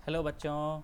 Hello बच्चों।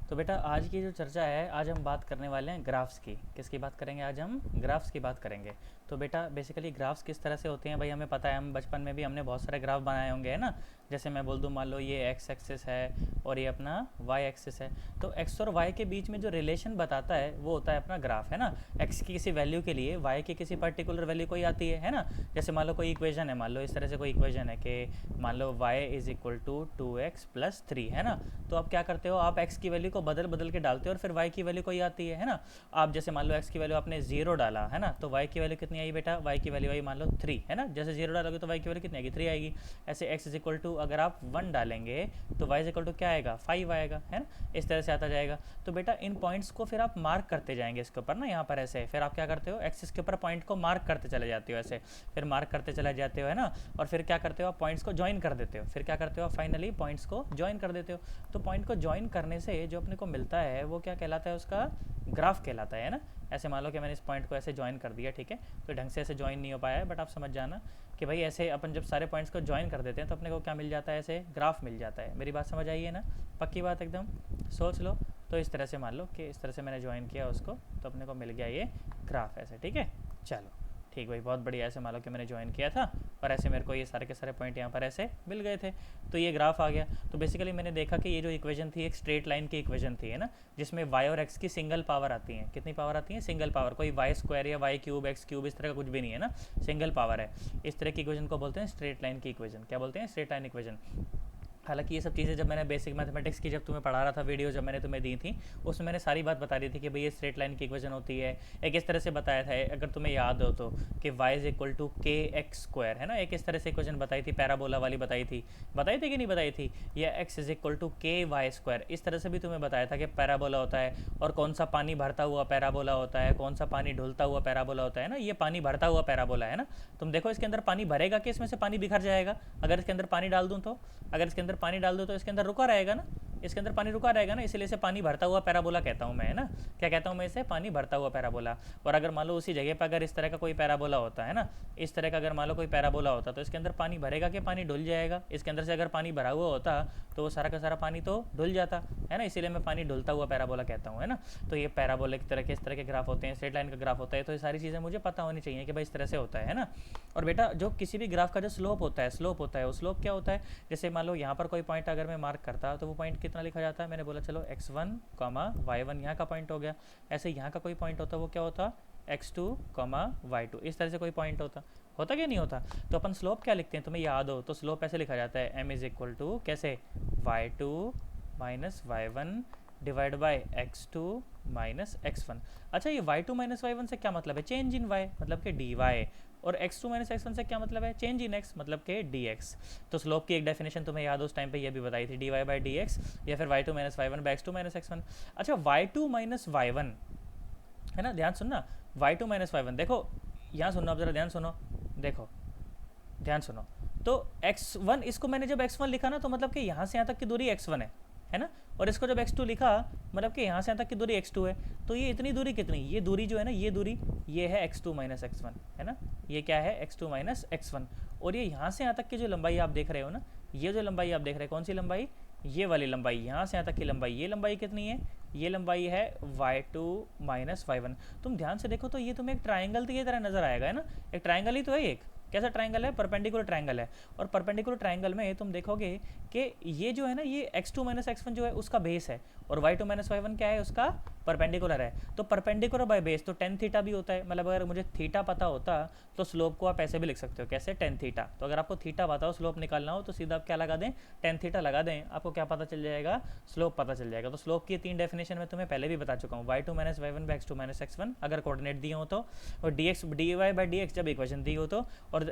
तो बेटा आज की जो चर्चा है, आज हम बात करने वाले हैं ग्राफ्स की। किसकी बात करेंगे? आज हम ग्राफ्स की बात करेंगे। तो बेटा बेसिकली ग्राफ्स किस तरह से होते हैं भाई, हमें पता है। हम बचपन में भी हमने बहुत सारे ग्राफ बनाए होंगे, है ना। जैसे मैं बोल दूँ, मान लो ये एक्स एक्सिस है और ये अपना वाई एक्सिस है। तो एक्स और वाई के बीच में जो रिलेशन बताता है वो होता है अपना ग्राफ, है ना। एक्स की किसी वैल्यू के लिए वाई की किसी पर्टिकुलर वैल्यू कोई आती है ना। जैसे मान लो कोई इक्वेशन है, मान लो इस तरह से कोई इक्वेशन है कि मान लो y is equal to 2x+3, है ना। तो आप क्या करते हो, आप x की वैल्यू को बदल बदल के डालते हो और फिर y की वैल्यू कोई आती है ना। आप जैसे मान लो x की वैल्यू आपने 0 डाला, है ना, तो y की वैल्यू कितनी आई बेटा? y की वैल्यू आई मान लो 3, है ना। जैसे 0 डालोगे तो y की वैल्यू कितनी आएगी? 3 आएगी। ऐसे x इज इक्वल टू अगर आप 1 डालेंगे तो y इज इक्वल टू क्या आएगा? 5 आएगा, है ना। इस तरह से आता जाएगा। तो बेटा इन पॉइंट्स को फिर आप मार्क करते जाएंगे इसके ऊपर ना, यहाँ पर ऐसे। फिर आप क्या करते हो, एक्सिस के ऊपर पॉइंट को मार्क करते चले जाते हो ऐसे। फिर मार्क करते चले जाते हो, है ना। और फिर क्या करते हो, आप पॉइंट्स को ज्वाइन कर देते हो। फिर क्या करते हो, आप फाइनली पॉइंट्स को ज्वाइन कर देते हो। तो पॉइंट को ज्वाइन करने से जो अपने को मिलता है वो क्या कहलाता है? उसका ग्राफ कहलाता है ना। ऐसे मान लो कि मैंने इस पॉइंट को ऐसे ज्वाइन कर दिया, ठीक है। तो ढंग से ऐसे ज्वाइन नहीं हो पाया है, बट आप समझ जाना कि भाई ऐसे अपन जब सारे पॉइंट्स को ज्वाइन कर देते हैं तो अपने को क्या मिल जाता है? ऐसे ग्राफ मिल जाता है। मेरी बात समझ आई है ना? पक्की बात एकदम, सोच लो। तो इस तरह से मान लो कि इस तरह से मैंने ज्वाइन किया उसको, तो अपने को मिल गया ये ग्राफ ऐसे, ठीक है। चलो ठीक भाई, बहुत बढ़िया। ऐसे मान लो कि मैंने ज्वाइन किया था और ऐसे मेरे को ये सारे के सारे पॉइंट यहाँ पर ऐसे मिल गए थे, तो ये ग्राफ आ गया। तो बेसिकली मैंने देखा कि ये जो इक्वेशन थी एक स्ट्रेट लाइन की इक्वेशन थी, है ना, जिसमें y और x की सिंगल पावर आती है। कितनी पावर आती है? Single power. कोई वाई स्क्वायर या वाई क्यूब एक्स क्यूब इस तरह का कुछ भी नहीं है ना, सिंगल पावर है। इस तरह की इक्वेशन को बोलते हैं स्ट्रेट लाइन की इक्वेशन। क्या बोलते हैं? Straight line equation. हालांकि ये सब चीज़ें जब मैंने बेसिक मैथमेटिक्स की जब तुम्हें पढ़ा रहा था, वीडियो जब मैंने तुम्हें दी थी, उसमें मैंने सारी बात बता दी थी कि भाई ये स्ट्रेट लाइन की इक्वेशन होती है। एक इस तरह से बताया था, अगर तुम्हें याद हो तो, कि y इज इक्वल टू के एक्स स्क्वायर, है ना। एक इस तरह से इक्वेशन बताई थी, पैराबोला वाली बताई थी कि नहीं बताई थी? या x इज इक्वल टू के वाई स्क्वायर, इस तरह से भी तुम्हें बताया था कि पैराबोला होता है और कौन सा पानी भरता हुआ पैराबोला होता है, कौन सा पानी ढुलता हुआ पैराबोला होता है ना। ये पानी भरता हुआ पैराबोला है ना। तुम देखो इसके अंदर पानी भरेगा कि इसमें से पानी बिखर जाएगा? अगर इसके अंदर पानी डाल दूँ तो, अगर इसके अंदर पानी डाल दो तो इसके अंदर रुका रहेगा ना, इसके अंदर पानी रुका रहेगा ना, इसलिए इसे पानी भरता हुआ पैराबोला कहता हूँ मैं, है ना। क्या कहता हूँ मैं इसे? पानी भरता हुआ पैराबोला। और अगर मान लो उसी जगह पर अगर इस तरह का कोई पैराबोला होता है ना, इस तरह का अगर मान लो कोई पैराबोला होता तो इसके अंदर पानी भरेगा कि पानी ढुल जाएगा? इसके अंदर से अगर पानी भरा हुआ होता तो वो सारा का सारा पानी तो ढुल जाता, है ना। इसीलिए मैं पानी ढुलता हुआ पैराबोला कहता हूँ, है ना। तो ये पैराबोला की तरह के इस तरह के ग्राफ होते हैं, स्ट्रेट लाइन का ग्राफ होता है। तो ये सारी चीज़ें मुझे पता होनी चाहिए कि भाई इस तरह से होता है ना। और बेटा जो किसी भी ग्राफ का जो स्लोप होता है, वो स्लोप क्या होता है? जैसे मान लो यहाँ पर कोई पॉइंट अगर मैं मार्क करता तो वो पॉइंट कितना लिखा जाता है? मैंने बोला चलो x1, y1 यहाँ का पॉइंट हो गया। ऐसे यहाँ का कोई पॉइंट होता वो क्या होता? x2, y2, इस तरह से कोई पॉइंट होता। होता क्या नहीं होता? तो अपन स्लोप क्या लिखते हैं तुम्हें याद हो तो? स्लोप ऐसे लिखा जाता है, m इज इक्वल टू कैसे? y2 minus y1 divide by x2 minus x1। अच्छा, ये y2 माइनस y1 से क्या मतलब है? चेंज इन y, मतलब कि dy। और x2 माइनस x1 से क्या मतलब है? चेंज इन x, मतलब कि dx। तो स्लोप की एक डेफिनेशन तुम्हें याद हो उस टाइम पे ये भी बताई थी, dy बाई dx, या फिर y2 minus y1 by x2 minus x1। अच्छा, y2 माइनस y1, है ना, ध्यान सुनना। y2 माइनस y1, देखो यहाँ सुनना, अब जरा ध्यान सुनो, देखो ध्यान सुनो। तो x1, इसको मैंने जब x1 लिखा ना, तो मतलब कि यहाँ से यहाँ तक की दूरी x1 है ना। और इसको जब x2 लिखा, मतलब कि यहाँ से यहाँ तक की दूरी x2 है। तो ये इतनी दूरी कितनी? ये दूरी जो है ना, ये दूरी ये है x2 माइनस x1, है ना। ये क्या है? x2 minus x1। और ये यहाँ से यहाँ तक की जो लंबाई आप देख रहे हो ना, ये जो लंबाई आप देख रहे हैं, कौन सी लंबाई? ये वाली लंबाई, यहाँ से यहाँ तक की लंबाई। ये लंबाई कितनी है? ये लंबाई है y2 माइनस y1। तुम ध्यान से देखो तो ये तुम्हें एक ट्राइंगल की तरह नजर आएगा, है ना। एक ट्राइंगल ही तो है। एक कैसा ट्राइंगल है? परपेंडिकुलर ट्राइंगल है। और परपेंडिकुलर ट्राइंगल में तुम देखोगे कि ये जो है ना, ये x2 माइनस x1 जो है उसका बेस है, और y2 माइनस y1 क्या है? उसका परपेंडिकुलर है। तो परपेंडिकुलर बाय बेस तो टेन थीटा भी होता है। मतलब अगर मुझे थीटा पता होता तो स्लोप को आप ऐसे भी लिख सकते हो, कैसे? Tan theta. तो अगर आपको थीटा पता हो, स्लोप निकालना हो, तो सीधा आप क्या लगा दें? टेन थीटा लगा दें, आपको क्या पता चल जाएगा? स्लोप पता चल जाएगा। तो स्लोप की तीन डेफिनेशन मैं तुम्हें पहले भी बता चुका हूँ, y2 minus y1 by x2 minus x1 अगर कोऑर्डिनेट दिए हो तो, और dx dy बाई dx जब इक्वेशन दी हो तो, और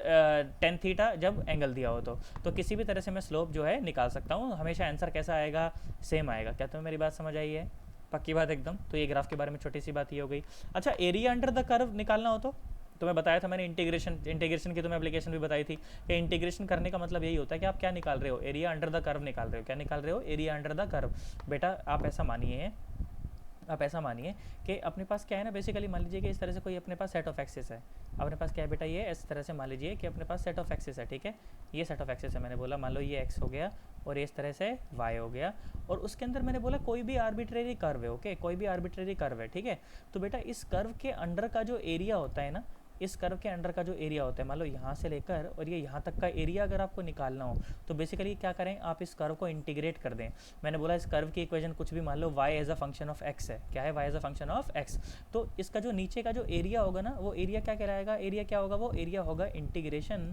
टेन थीटा जब एंगल दिया हो तो किसी भी तरह से मैं स्लोप जो है निकाल सकता हूँ। हमेशा आंसर कैसा आएगा? सेम आएगा। क्या तुम्हें मेरी बात समझ आई है? पक्की बात एकदम। तो ये ग्राफ के बारे में छोटी सी बात ये हो गई। अच्छा, एरिया अंडर द कर्व निकालना हो तो मैं बताया था मैंने, इंटीग्रेशन की तुम्हें एप्लीकेशन भी बताई थी कि इंटीग्रेशन करने का मतलब यही होता है कि आप क्या निकाल रहे हो? एरिया अंडर द कर्व निकाल रहे हो। क्या निकाल रहे हो? Area under the curve. बेटा आप ऐसा मानिए कि अपने पास क्या है ना, बेसिकली मान लीजिए कि इस तरह से कोई अपने पास सेट ऑफ एक्सिस है। अपने पास क्या है बेटा? ये इस तरह से मान लीजिए कि अपने पास सेट ऑफ एक्सिस है, ठीक है। ये सेट ऑफ एक्सिस है, मैंने बोला मान लो ये एक्स हो गया और ये इस तरह से y हो गया। और उसके अंदर मैंने बोला कोई भी आर्बिट्रेरी कर्व है, ओके, कोई भी आर्बिट्रेरी कर्व है, ठीक है। तो बेटा इस कर्व के अंडर का जो एरिया होता है ना, इस कर्व के अंडर का जो एरिया होता है, मान लो यहाँ से लेकर और ये यहाँ तक का एरिया अगर आपको निकालना हो तो बेसिकली क्या करें, आप इस कर्व को इंटीग्रेट कर दें। मैंने बोला इस कर्व की इक्वेशन कुछ भी, मान लो y as a function of x है, क्या है, y as a function of x। तो इसका जो नीचे का जो एरिया होगा ना, वो एरिया क्या कहलाएगा, एरिया क्या होगा, वो एरिया होगा integration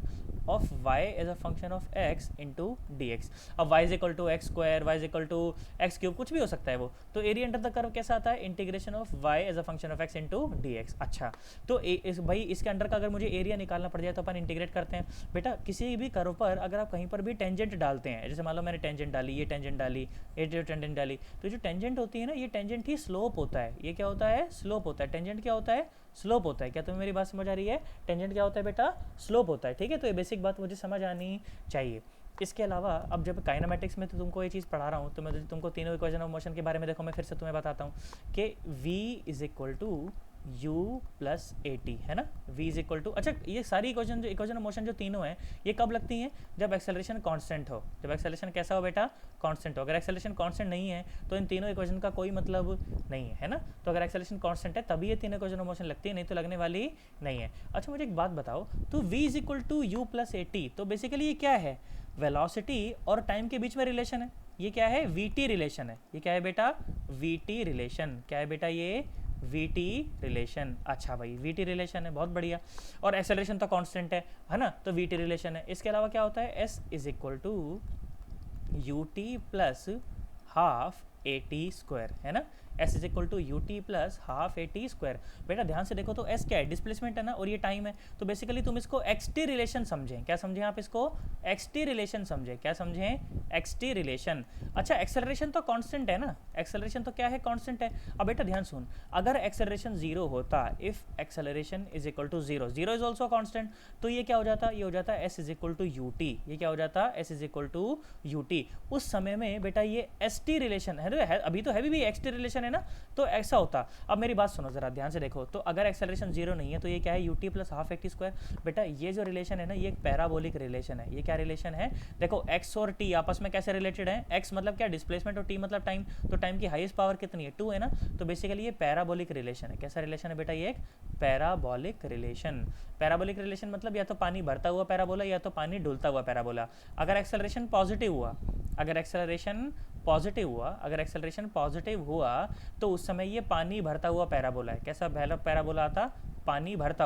of y as a function of x into d x. अब y is equal to x square, y is equal to x cube, कुछ भी हो सकता है वो। तो एरिया अंडर द कर्व कैसा आता है, integration of y as a function of x into d x. अच्छा, तो भाई इसके अंडर का अगर मुझे एरिया निकालना पड़ जाए तो अपन इंटीग्रेट करते हैं। बेटा किसी भी कर्व पर अगर आप कहीं पर भी टेंजेंट डालते हैं, जैसे मान लो मैंने टेंजेंट डाली, ये टेंजेंट डाली, ये जो टेंजेंट डाली, तो जो टेंजेंट होती है ना, ये टेंजेंट ही स्लोप होता है। ये क्या होता है, स्लोप होता है। टेंजेंट क्या होता है, स्लोप होता है। क्या तुम्हें मेरी बात समझ आ रही है, टेंजेंट क्या होता है बेटा, स्लोप होता है, ठीक है। तो ये बेसिक बात मुझे समझ आनी चाहिए। इसके अलावा अब जब काइनेमेटिक्स में तो तुमको ये चीज़ पढ़ा रहा हूँ, तो मैं तुमको तीनों इक्वेशन ऑफ मोशन के बारे में देखो, मैं फिर से तुम्हें बताता हूँ कि v is equal to u plus a t, है ना, v इज इक्वल टू। अच्छा, ये सारी इक्वेशन ऑफ मोशन जो तीनों हैं, ये कब लगती हैं, जब एक्सेलरेशन कांस्टेंट हो। जब एक्सेलरेशन कैसा हो बेटा, कांस्टेंट हो। अगर एक्सेलरेशन कांस्टेंट नहीं है तो इन तीनों इक्वेशन का कोई मतलब नहीं है ना। तो अगर एक्सेलरेशन कांस्टेंट है तभी ये तीनों इक्वेशन ऑफ मोशन लगती है, नहीं तो लगने वाली नहीं है। अच्छा मुझे एक बात बताओ, तो v is equal to u plus a t, तो बेसिकली ये क्या है, वेलोसिटी और टाइम के बीच में रिलेशन है। ये क्या है, वी टी रिलेशन है। ये क्या है बेटा, वी टी रिलेशन। क्या है बेटा, ये वी टी रिलेशन। अच्छा भाई, वी टी रिलेशन है, बहुत बढ़िया। और एक्सेलरेशन तो कांस्टेंट है ना, तो वी टी रिलेशन है। इसके अलावा क्या होता है, s is equal to u t plus half a t square, है ना। S is equal to u t plus half a t square. बेटा ध्यान से देखो तो एस क्या है, डिस्प्लेसमेंट है ना, और ये टाइम है। तो बेसिकली तुम इसको एक्स टी रिलेशन समझें। क्या समझें आप इसको, एक्स टी रिलेशन समझें। क्या समझें, एक्स टी रिलेशन। अच्छा, एक्सेलरेशन तो कांस्टेंट है ना, एक्सेलरेशन तो क्या है, कांस्टेंट है। अब बेटा ध्यान सुन, अगर एक्सेलरेशन जीरो होता, if acceleration is equal to zero, zero is also constant, तो ये क्या हो जाता, ये हो जाता s is equal to u t. ये क्या हो जाता, s is equal to u t. उस समय में बेटा ये एस टी रिलेशन है, अभी तो है भी एक्स टी रिलेशन है ना, तो ऐसा होता। अब मेरी बात सुनो जरा ध्यान से देखो, तो अगर एक्सेलरेशन जीरो नहीं है तो ये क्या है, you t plus half a t square. बेटा ये जो रिलेशन है ना, ये एक पैराबोलिक रिलेशन है। ये क्या रिलेशन है, देखो एक्स और टी आपस में कैसे रिलेटेड है, एक्स मतलब क्या, डिस्प्लेसमेंट, और टी मतलब टाइम। तो टाइम की हाईएस्ट पावर कितनी है, 2 है ना। तो बेसिकली ये पैराबोलिक रिलेशन है। कैसा रिलेशन है बेटा, ये एक पैराबोलिक रिलेशन। पैराबोलिक रिलेशन मतलब या तो पानी भरता हुआ पैराबोला या तो पानी डुलता हुआ पैराबोला। अगर एक्सेलरेशन पॉजिटिव हुआ, अगर एक्सेलरेशन पॉजिटिव हुआ तो उस समय ये पानी भरता हुआ पैराबोला है। कैसा पैराबोला आता, पानी भरता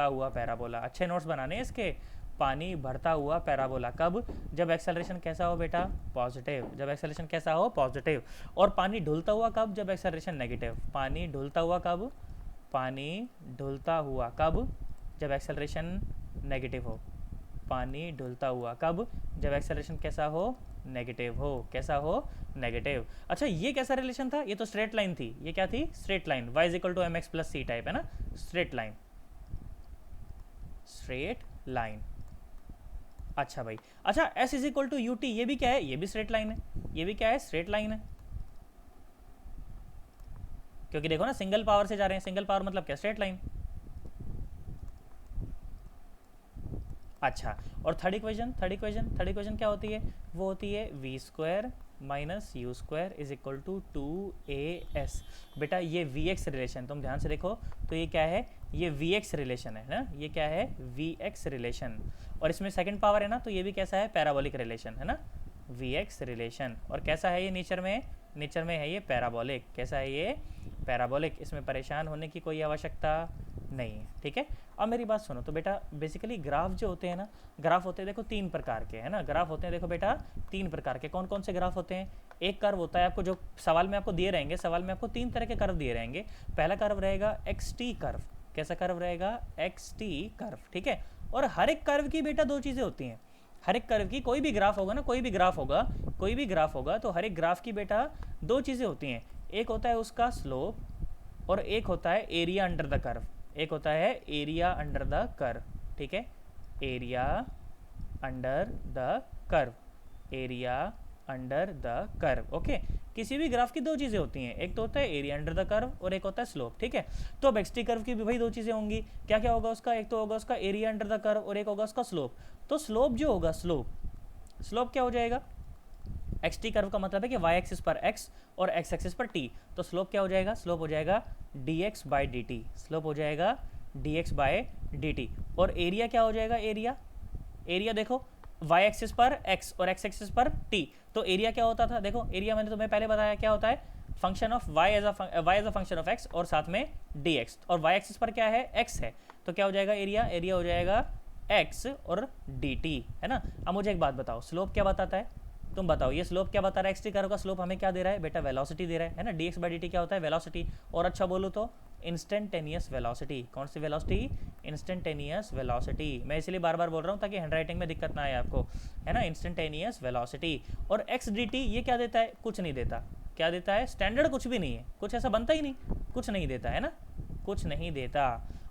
हुआ पैराबोला। अच्छे नोट्स बनाने इसके, पानी भरता हुआ पैराबोला। कब, जब एक्सेलरेशन कैसा हो बेटा, पॉजिटिव। जब एक्सेलरेशन कैसा हो, पॉजिटिव। और पानी ढुलता हुआ कब, जब एक्सेलरेशन नेगेटिव। पानी ढुलता हुआ कब, जब एक्सेलरेशन नेगेटिव हो। पानी ढुलता हुआ कब, जब एक्सेलरेशन कैसा हो, नेगेटिव हो। कैसा हो, नेगेटिव। अच्छा ये कैसा रिलेशन था, ये तो स्ट्रेट लाइन थी। ये क्या थी, straight line. y is equal to m x plus c type है ना, स्ट्रेट लाइन। अच्छा भाई, अच्छा s is equal to u t, ये भी क्या है, ये भी स्ट्रेट लाइन है। ये भी क्या है, स्ट्रेट लाइन है। क्योंकि देखो ना, सिंगल पावर से जा रहे हैं, सिंगल पावर मतलब क्या, स्ट्रेट लाइन। अच्छा, और थर्ड इक्वेशन क्या होती है, वो होती है v square minus u square is equal to 2as। बेटा ये वी एक्स रिलेशन, तुम ध्यान से देखो तो ये क्या है, ये वी एक्स रिलेशन है ना, ये क्या है, वी एक्स रिलेशन। और इसमें सेकंड पावर है ना, तो ये भी कैसा है, पैराबोलिक रिलेशन है ना, वी एक्स रिलेशन। और कैसा है ये, नेचर में है ये पैराबोलिक। कैसा है ये, पैराबोलिक। इसमें परेशान होने की कोई आवश्यकता नहीं है, ठीक है। अब मेरी बात सुनो, तो बेटा बेसिकली ग्राफ जो होते हैं ना, ग्राफ होते हैं देखो 3 प्रकार के, है ना। ग्राफ होते हैं देखो बेटा 3 प्रकार के। कौन कौन से ग्राफ होते हैं, एक कर्व होता है आपको, जो सवाल में आपको दिए रहेंगे, सवाल में आपको 3 तरह के कर्व दिए रहेंगे। पहला कर्व रहेगा एक्स टी कर्व। कैसा कर्व रहेगा, एक्स टी कर्व, ठीक है। और हर एक कर्व की बेटा 2 चीज़ें होती हैं। हर एक कर्व की, कोई भी ग्राफ होगा ना, कोई भी ग्राफ होगा तो हर एक ग्राफ की बेटा 2 चीज़ें होती हैं। एक होता है उसका स्लोप और एक होता है एरिया अंडर द कर्व। एक होता है एरिया अंडर द कर्व, ठीक है, area under the curve, okay. किसी भी ग्राफ की 2 चीज़ें होती हैं, एक तो होता है एरिया अंडर द कर्व और एक होता है स्लोप, ठीक है। तो अब एक्स टी कर्व की भी भाई 2 चीज़ें होंगी। क्या होगा उसका, एक तो होगा उसका एरिया अंडर द कर्व और एक होगा उसका स्लोप। तो स्लोप जो होगा, स्लोप क्या हो जाएगा, एक्स टी कर्व का मतलब है कि वाई एक्सिस पर एक्स और एक्स एक्सिस पर टी, तो स्लोप क्या हो जाएगा, स्लोप हो जाएगा D x by D T, slope हो जाएगा D x by D T. और एरिया क्या हो जाएगा, एरिया, एरिया देखो वाई एक्सिस पर एक्स और एक्स एक्सिस पर टी, तो एरिया क्या होता था, देखो एरिया मैंने तुम्हें पहले बताया क्या होता है, function of y as a function of x और साथ में डी एक्स, और वाई एक्सिस पर क्या है, एक्स है, तो क्या हो जाएगा एरिया, एरिया हो जाएगा एक्स और डी टी, है ना। अब मुझे एक बात बताओ, स्लोप क्या बताता है, तुम बताओ ये स्लोप क्या बता रहा है, एक्स टी कर्व का स्लोप हमें क्या दे रहा है बेटा, वेलोसिटी दे रहा है ना, D x by D T क्या होता है, वेलोसिटी, और अच्छा बोलो तो इंस्टेंटेनियस वेलोसिटी, कौन सी वेलोसिटी, इंस्टेंटेनियस वेलोसिटी, मैं इसलिए बार बार बोल रहा हूँ ताकि हैंडराइटिंग में दिक्कत ना आए आपको, है ना, इंस्टेंटेनियस वेलोसिटी। और एक्स डी टी ये क्या देता है, कुछ नहीं देता, क्या देता है, स्टैंडर्ड कुछ भी नहीं है, कुछ ऐसा बनता ही नहीं, कुछ नहीं देता है ना, कुछ नहीं देता।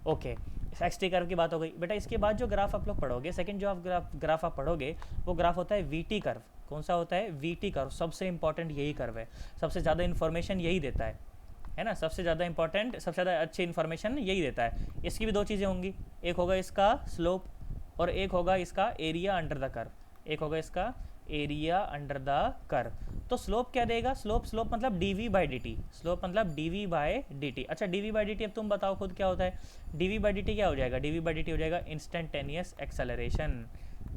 ओके, एक्स टी कर्व की बात हो गई बेटा। इसके बाद जो ग्राफ आप लोग पढ़ोगे, सेकंड जो आप ग्राफ आप पढ़ोगे वो ग्राफ होता है वी टी कर्व। कौन सा होता है, वी टी कर्व, सबसे इंपॉर्टेंट यही कर्व है, सबसे ज़्यादा इन्फॉर्मेशन यही देता है ना, सबसे ज़्यादा इंपॉर्टेंट, सबसे ज़्यादा अच्छी इन्फॉर्मेशन यही देता है। इसकी भी दो चीज़ें होंगी, एक होगा इसका स्लोप और एक होगा इसका एरिया अंडर द कर्व, एक होगा इसका एरिया अंडर द कर्व। तो स्लोप क्या देगा, स्लोप, स्लोप मतलब D we by D T, slope मतलब D we by D T. अच्छा D we by D T अब तुम बताओ खुद क्या होता है, D we by D T क्या हो जाएगा, D we by D T हो जाएगा इंस्टेंटेनियस एक्सेलरेशन,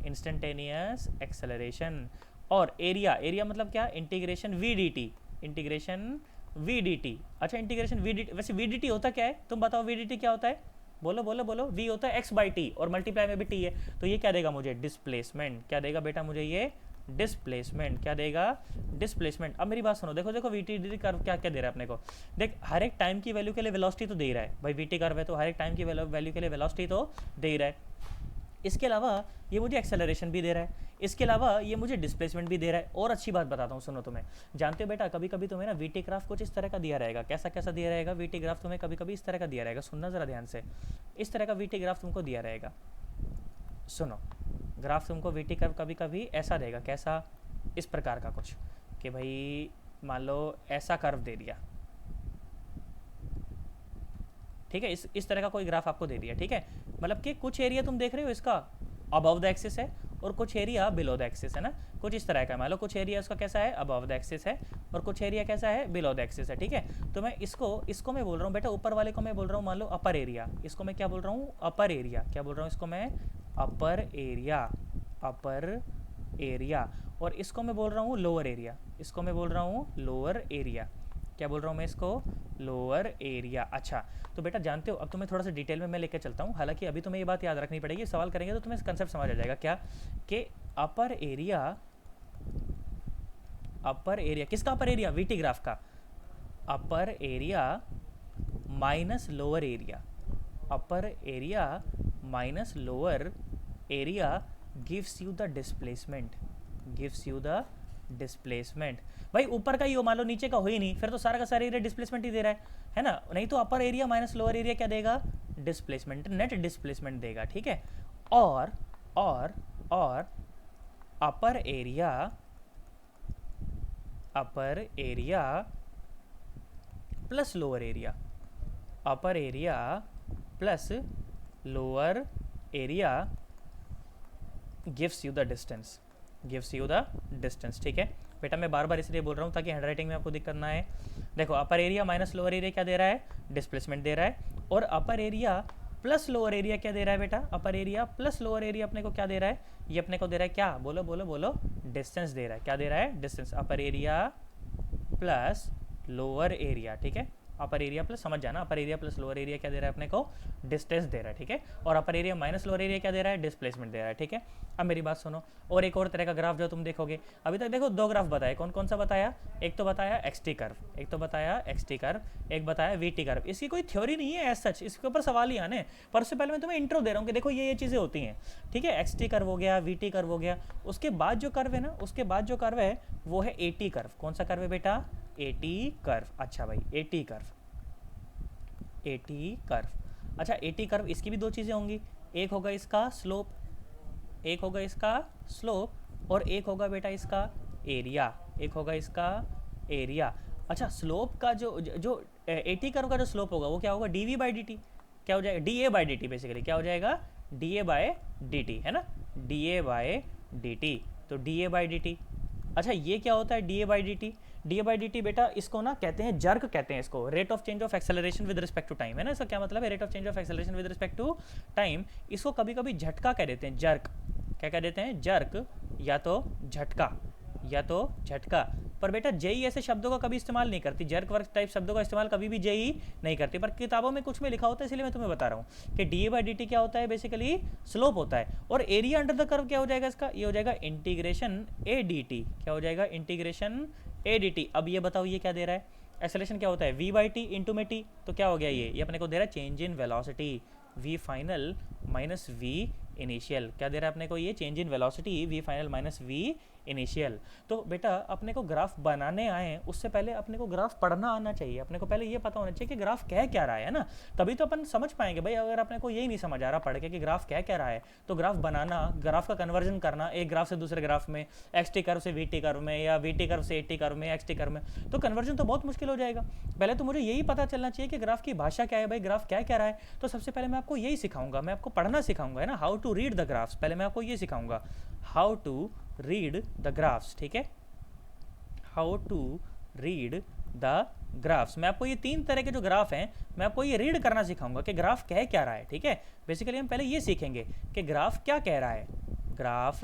इंस्टेंटेनियस एक्सेलरेशन। और एरिया, एरिया मतलब क्या, integration V D T, integration V D T. अच्छा इंटीग्रेशन वी डी टी, वैसे वी डी टी होता क्या है, तुम बताओ वी डी टी क्या होता है, बोलो बोलो बोलो, वी होता है एक्स बाई टी और मल्टीप्लाई में भी टी है, तो ये क्या देगा मुझे, डिस्प्लेसमेंट, क्या देगा बेटा मुझे ये, डिस्प्लेसमेंट, क्या देगा, डिस्प्लेसमेंट। अब मेरी बात सुनो, देखो देखो वी टी डी कर्व क्या क्या दे रहा है अपने को, देख हर एक टाइम की वैल्यू के लिए वेलोसिटी तो दे रहा है भाई, वी टी कर्व है तो हर एक टाइम की वैल्यू के लिए वेलोसिटी तो दे ही रहा है। इसके अलावा ये मुझे एक्सेलरेशन भी दे रहा है, इसके अलावा ये मुझे डिस्प्लेसमेंट भी दे रहा है। और अच्छी बात बताता हूँ सुनो, तुम्हें जानते हो बेटा कभी कभी तुम्हें ना वीटी ग्राफ कुछ इस तरह का दिया रहेगा, कैसा कैसा दिया रहेगा वीटी ग्राफ तुम्हें कभी कभी इस तरह का दिया रहेगा, सुनना ज़रा ध्यान से, इस तरह का वीटी ग्राफ तुमको दिया रहेगा, सुनो ग्राफ तुमको वीटी कर्व कभी कभी ऐसा देगा, कैसा, इस प्रकार का कुछ, कि भाई मान लो ऐसा कर्व दे दिया, ठीक है, इस तरह का कोई ग्राफ आपको दे दिया, ठीक है, मतलब कि कुछ एरिया तुम देख रहे हो इसका अबव द एक्सिस है और कुछ एरिया बिलो द एक्सिस है ना, कुछ इस तरह का, मान लो कुछ एरिया उसका कैसा है, अबव द एक्सिस है और कुछ एरिया कैसा है, बिलो द एक्सिस है, ठीक है। तो मैं इसको मैं बोल रहा हूँ बेटा, ऊपर वाले को मैं बोल रहा हूँ मान लो अपर एरिया, इसको मैं क्या बोल रहा हूँ, अपर एरिया, क्या बोल रहा हूँ इसको मैं, अपर एरिया, अपर एरिया। और इसको मैं बोल रहा हूँ लोअर एरिया, इसको मैं बोल रहा हूँ लोअर एरिया, क्या बोल रहा हूँ मैं इसको, लोअर एरिया। अच्छा तो बेटा जानते हो, अब तुम्हें थोड़ा सा डिटेल में मैं लेकर चलता हूँ, हालांकि अभी तुम्हें ये बात याद रखनी पड़ेगी, सवाल करेंगे तो तुम्हें कंसेप्ट समझ आ जाएगा क्या, कि अपर एरिया, अपर एरिया किसका, अपर एरिया वीटी ग्राफ का, upper area minus lower area, upper area minus lower area gives you the displacement, gives you the displacement. भाई ऊपर का ही हो, मान लो नीचे का हो ही नहीं, फिर तो सारा का सारा एरिया डिस्प्लेसमेंट ही दे रहा है ना, नहीं तो upper area minus lower area क्या देगा, डिस्प्लेसमेंट, नेट डिस्प्लेसमेंट देगा, ठीक है। और upper area, upper area plus lower area, upper area plus lower area gives you the distance, gives you the distance, ठीक है बेटा। मैं बार बार इसलिए बोल रहा हूँ ताकि हैंडराइटिंग में आपको दिक्कत ना आए। देखो upper area minus lower area क्या दे रहा है, डिस्प्लेसमेंट दे रहा है, और upper area plus lower area क्या दे रहा है बेटा, upper area plus lower area अपने को क्या दे रहा है, ये अपने को दे रहा है क्या, बोलो बोलो बोलो, डिस्टेंस दे रहा है, क्या दे रहा है, distance, upper area plus lower area, ठीक है, अपर एरिया प्लस, समझ जाना, upper area plus lower area क्या दे रहा है अपने को, डिस्टेंस दे रहा है, ठीक है, और upper area minus lower area क्या दे रहा है, डिस्प्लेसमेंट दे रहा है, ठीक है। अब मेरी बात सुनो, और एक और तरह का ग्राफ जो तुम देखोगे, अभी तक देखो दो ग्राफ बताए, कौन कौन सा बताया, एक तो बताया एक्स टी कर्व, एक तो बताया एक्स टी कर्व, एक बताया वी टी कर्व। इसकी कोई थ्योरी नहीं है एज सच, इसके ऊपर सवाल ही आने, पर उससे पहले मैं तुम्हें इंट्रो दे रहा हूँ कि देखो ये चीज़ें होती हैं, ठीक है, एक्स टी कर्व हो गया, वी टी कर्व हो गया, उसके बाद जो कर्व है ना, उसके बाद जो कर्व है वो है ए टी कर्व। कौन सा कर्व है बेटा, ए टी कर्व। अच्छा भाई A T curve, A T curve, अच्छा ए टी कर्व, इसकी भी दो चीज़ें होंगी, एक होगा इसका स्लोप, एक होगा इसका स्लोप, और एक होगा बेटा इसका एरिया, एक होगा इसका एरिया। अच्छा स्लोप का जो ए टी कर्व का जो स्लोप होगा वो क्या होगा, D we by D T, क्या हो जाएगा, D A by D T, basically क्या हो जाएगा, D A by D T, है ना, D A by D T. तो D A by D T. अच्छा ये क्या होता है D A by D T? D A by D T बेटा इसको ना कहते हैं जर्क, कहते हैं इसको rate of change of acceleration with respect to time, है ना। इसका क्या मतलब है rate of change of acceleration with respect to time. इसको कभी कभी झटका कह देते हैं, जर्क। क्या कह देते हैं? जर्क, या तो झटका, या तो झटका। पर बेटा जेई ऐसे शब्दों का कभी इस्तेमाल नहीं करती, जर्क वर्क टाइप शब्दों का इस्तेमाल कभी भी जेई नहीं करती, पर किताबों में कुछ में लिखा होता है, इसलिए मैं तुम्हें बता रहा हूँ कि D A by D T क्या होता है, बेसिकली स्लोप होता है। और एरिया अंडर द कर्व क्या हो जाएगा इसका? ये हो जाएगा इंटीग्रेशन ए डी टी। क्या हो जाएगा? Integration A D T. अब ये बताओ ये क्या दे रहा है? एक्सेलरेशन क्या होता है? वी बाई टी इंटू में टी। तो क्या हो गया ये अपने को दे रहा है change in velocity, v final minus v initial. क्या दे रहा है अपने को? ये change in velocity, v final minus v initial. तो बेटा अपने को ग्राफ बनाने आए उससे पहले अपने को ग्राफ पढ़ना आना चाहिए, अपने को पहले ये पता होना चाहिए कि ग्राफ कह क्या रहा है ना, तभी तो अपन समझ पाएंगे। भाई अगर अपने को यही नहीं समझ आ रहा पढ़ के कि ग्राफ कह क्या रहा है, तो ग्राफ बनाना, ग्राफ का कन्वर्जन करना एक ग्राफ से दूसरे ग्राफ में, एक्स टी कर्व से वी टी कर्व में, या वी टी कर्व से ए टी कर्व में, एक्स टी कर्व में, तो कन्वर्जन तो बहुत मुश्किल हो जाएगा। पहले तो मुझे यही पता चलना चाहिए कि ग्राफ की भाषा क्या है, भाई ग्राफ क्या कह रहा है। तो सबसे पहले मैं आपको यही सिखाऊंगा, मैं आपको पढ़ना सिखाऊंगा, है ना, how to read the graphs. पहले मैं आपको ये सिखाऊंगा how to read the graphs, ठीक है, how to read the graphs. मैं आपको ये 3 तरह के जो ग्राफ हैं मैं आपको ये रीड करना सिखाऊंगा कि ग्राफ कह क्या रहा है, ठीक है। बेसिकली हम पहले ये सीखेंगे कि ग्राफ क्या कह रहा है, ग्राफ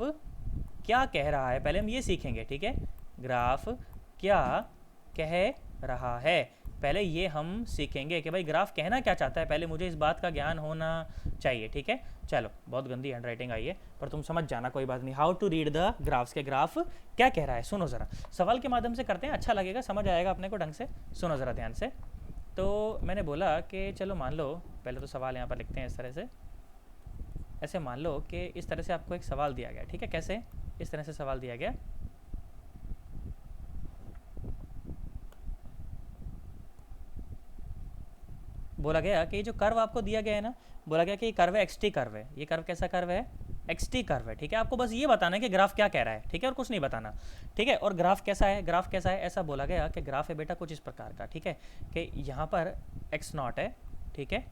क्या कह रहा है, पहले हम ये सीखेंगे, ठीक है। ग्राफ क्या कह रहा है, पहले ये हम सीखेंगे कि भाई ग्राफ कहना क्या चाहता है, पहले मुझे इस बात का ज्ञान होना चाहिए, ठीक है। चलो बहुत गंदी हैंड राइटिंग आई है पर तुम समझ जाना, कोई बात नहीं। How to read the graphs, के ग्राफ क्या कह रहा है। सुनो ज़रा, सवाल के माध्यम से करते हैं, अच्छा लगेगा, समझ आएगा अपने को ढंग से। सुनो ज़रा ध्यान से। तो मैंने बोला कि चलो मान लो, पहले तो सवाल यहाँ पर लिखते हैं इस तरह से, ऐसे मान लो कि इस तरह से आपको एक सवाल दिया गया, ठीक है। कैसे? इस तरह से सवाल दिया गया, बोला गया कि ये जो कर्व आपको दिया गया है ना, बोला गया कि ये कर्व है एक्स टी कर्व है। ये कर्व कैसा कर्व है? एक्स टी कर्व है, ठीक है। आपको बस ये बताना है कि ग्राफ क्या कह रहा है, ठीक है, और कुछ नहीं बताना, ठीक है। और ग्राफ कैसा है, ग्राफ कैसा है, ऐसा बोला गया कि ग्राफ है बेटा कुछ इस प्रकार का, ठीक है, कि यहाँ पर एक्स नॉट है, ठीक है।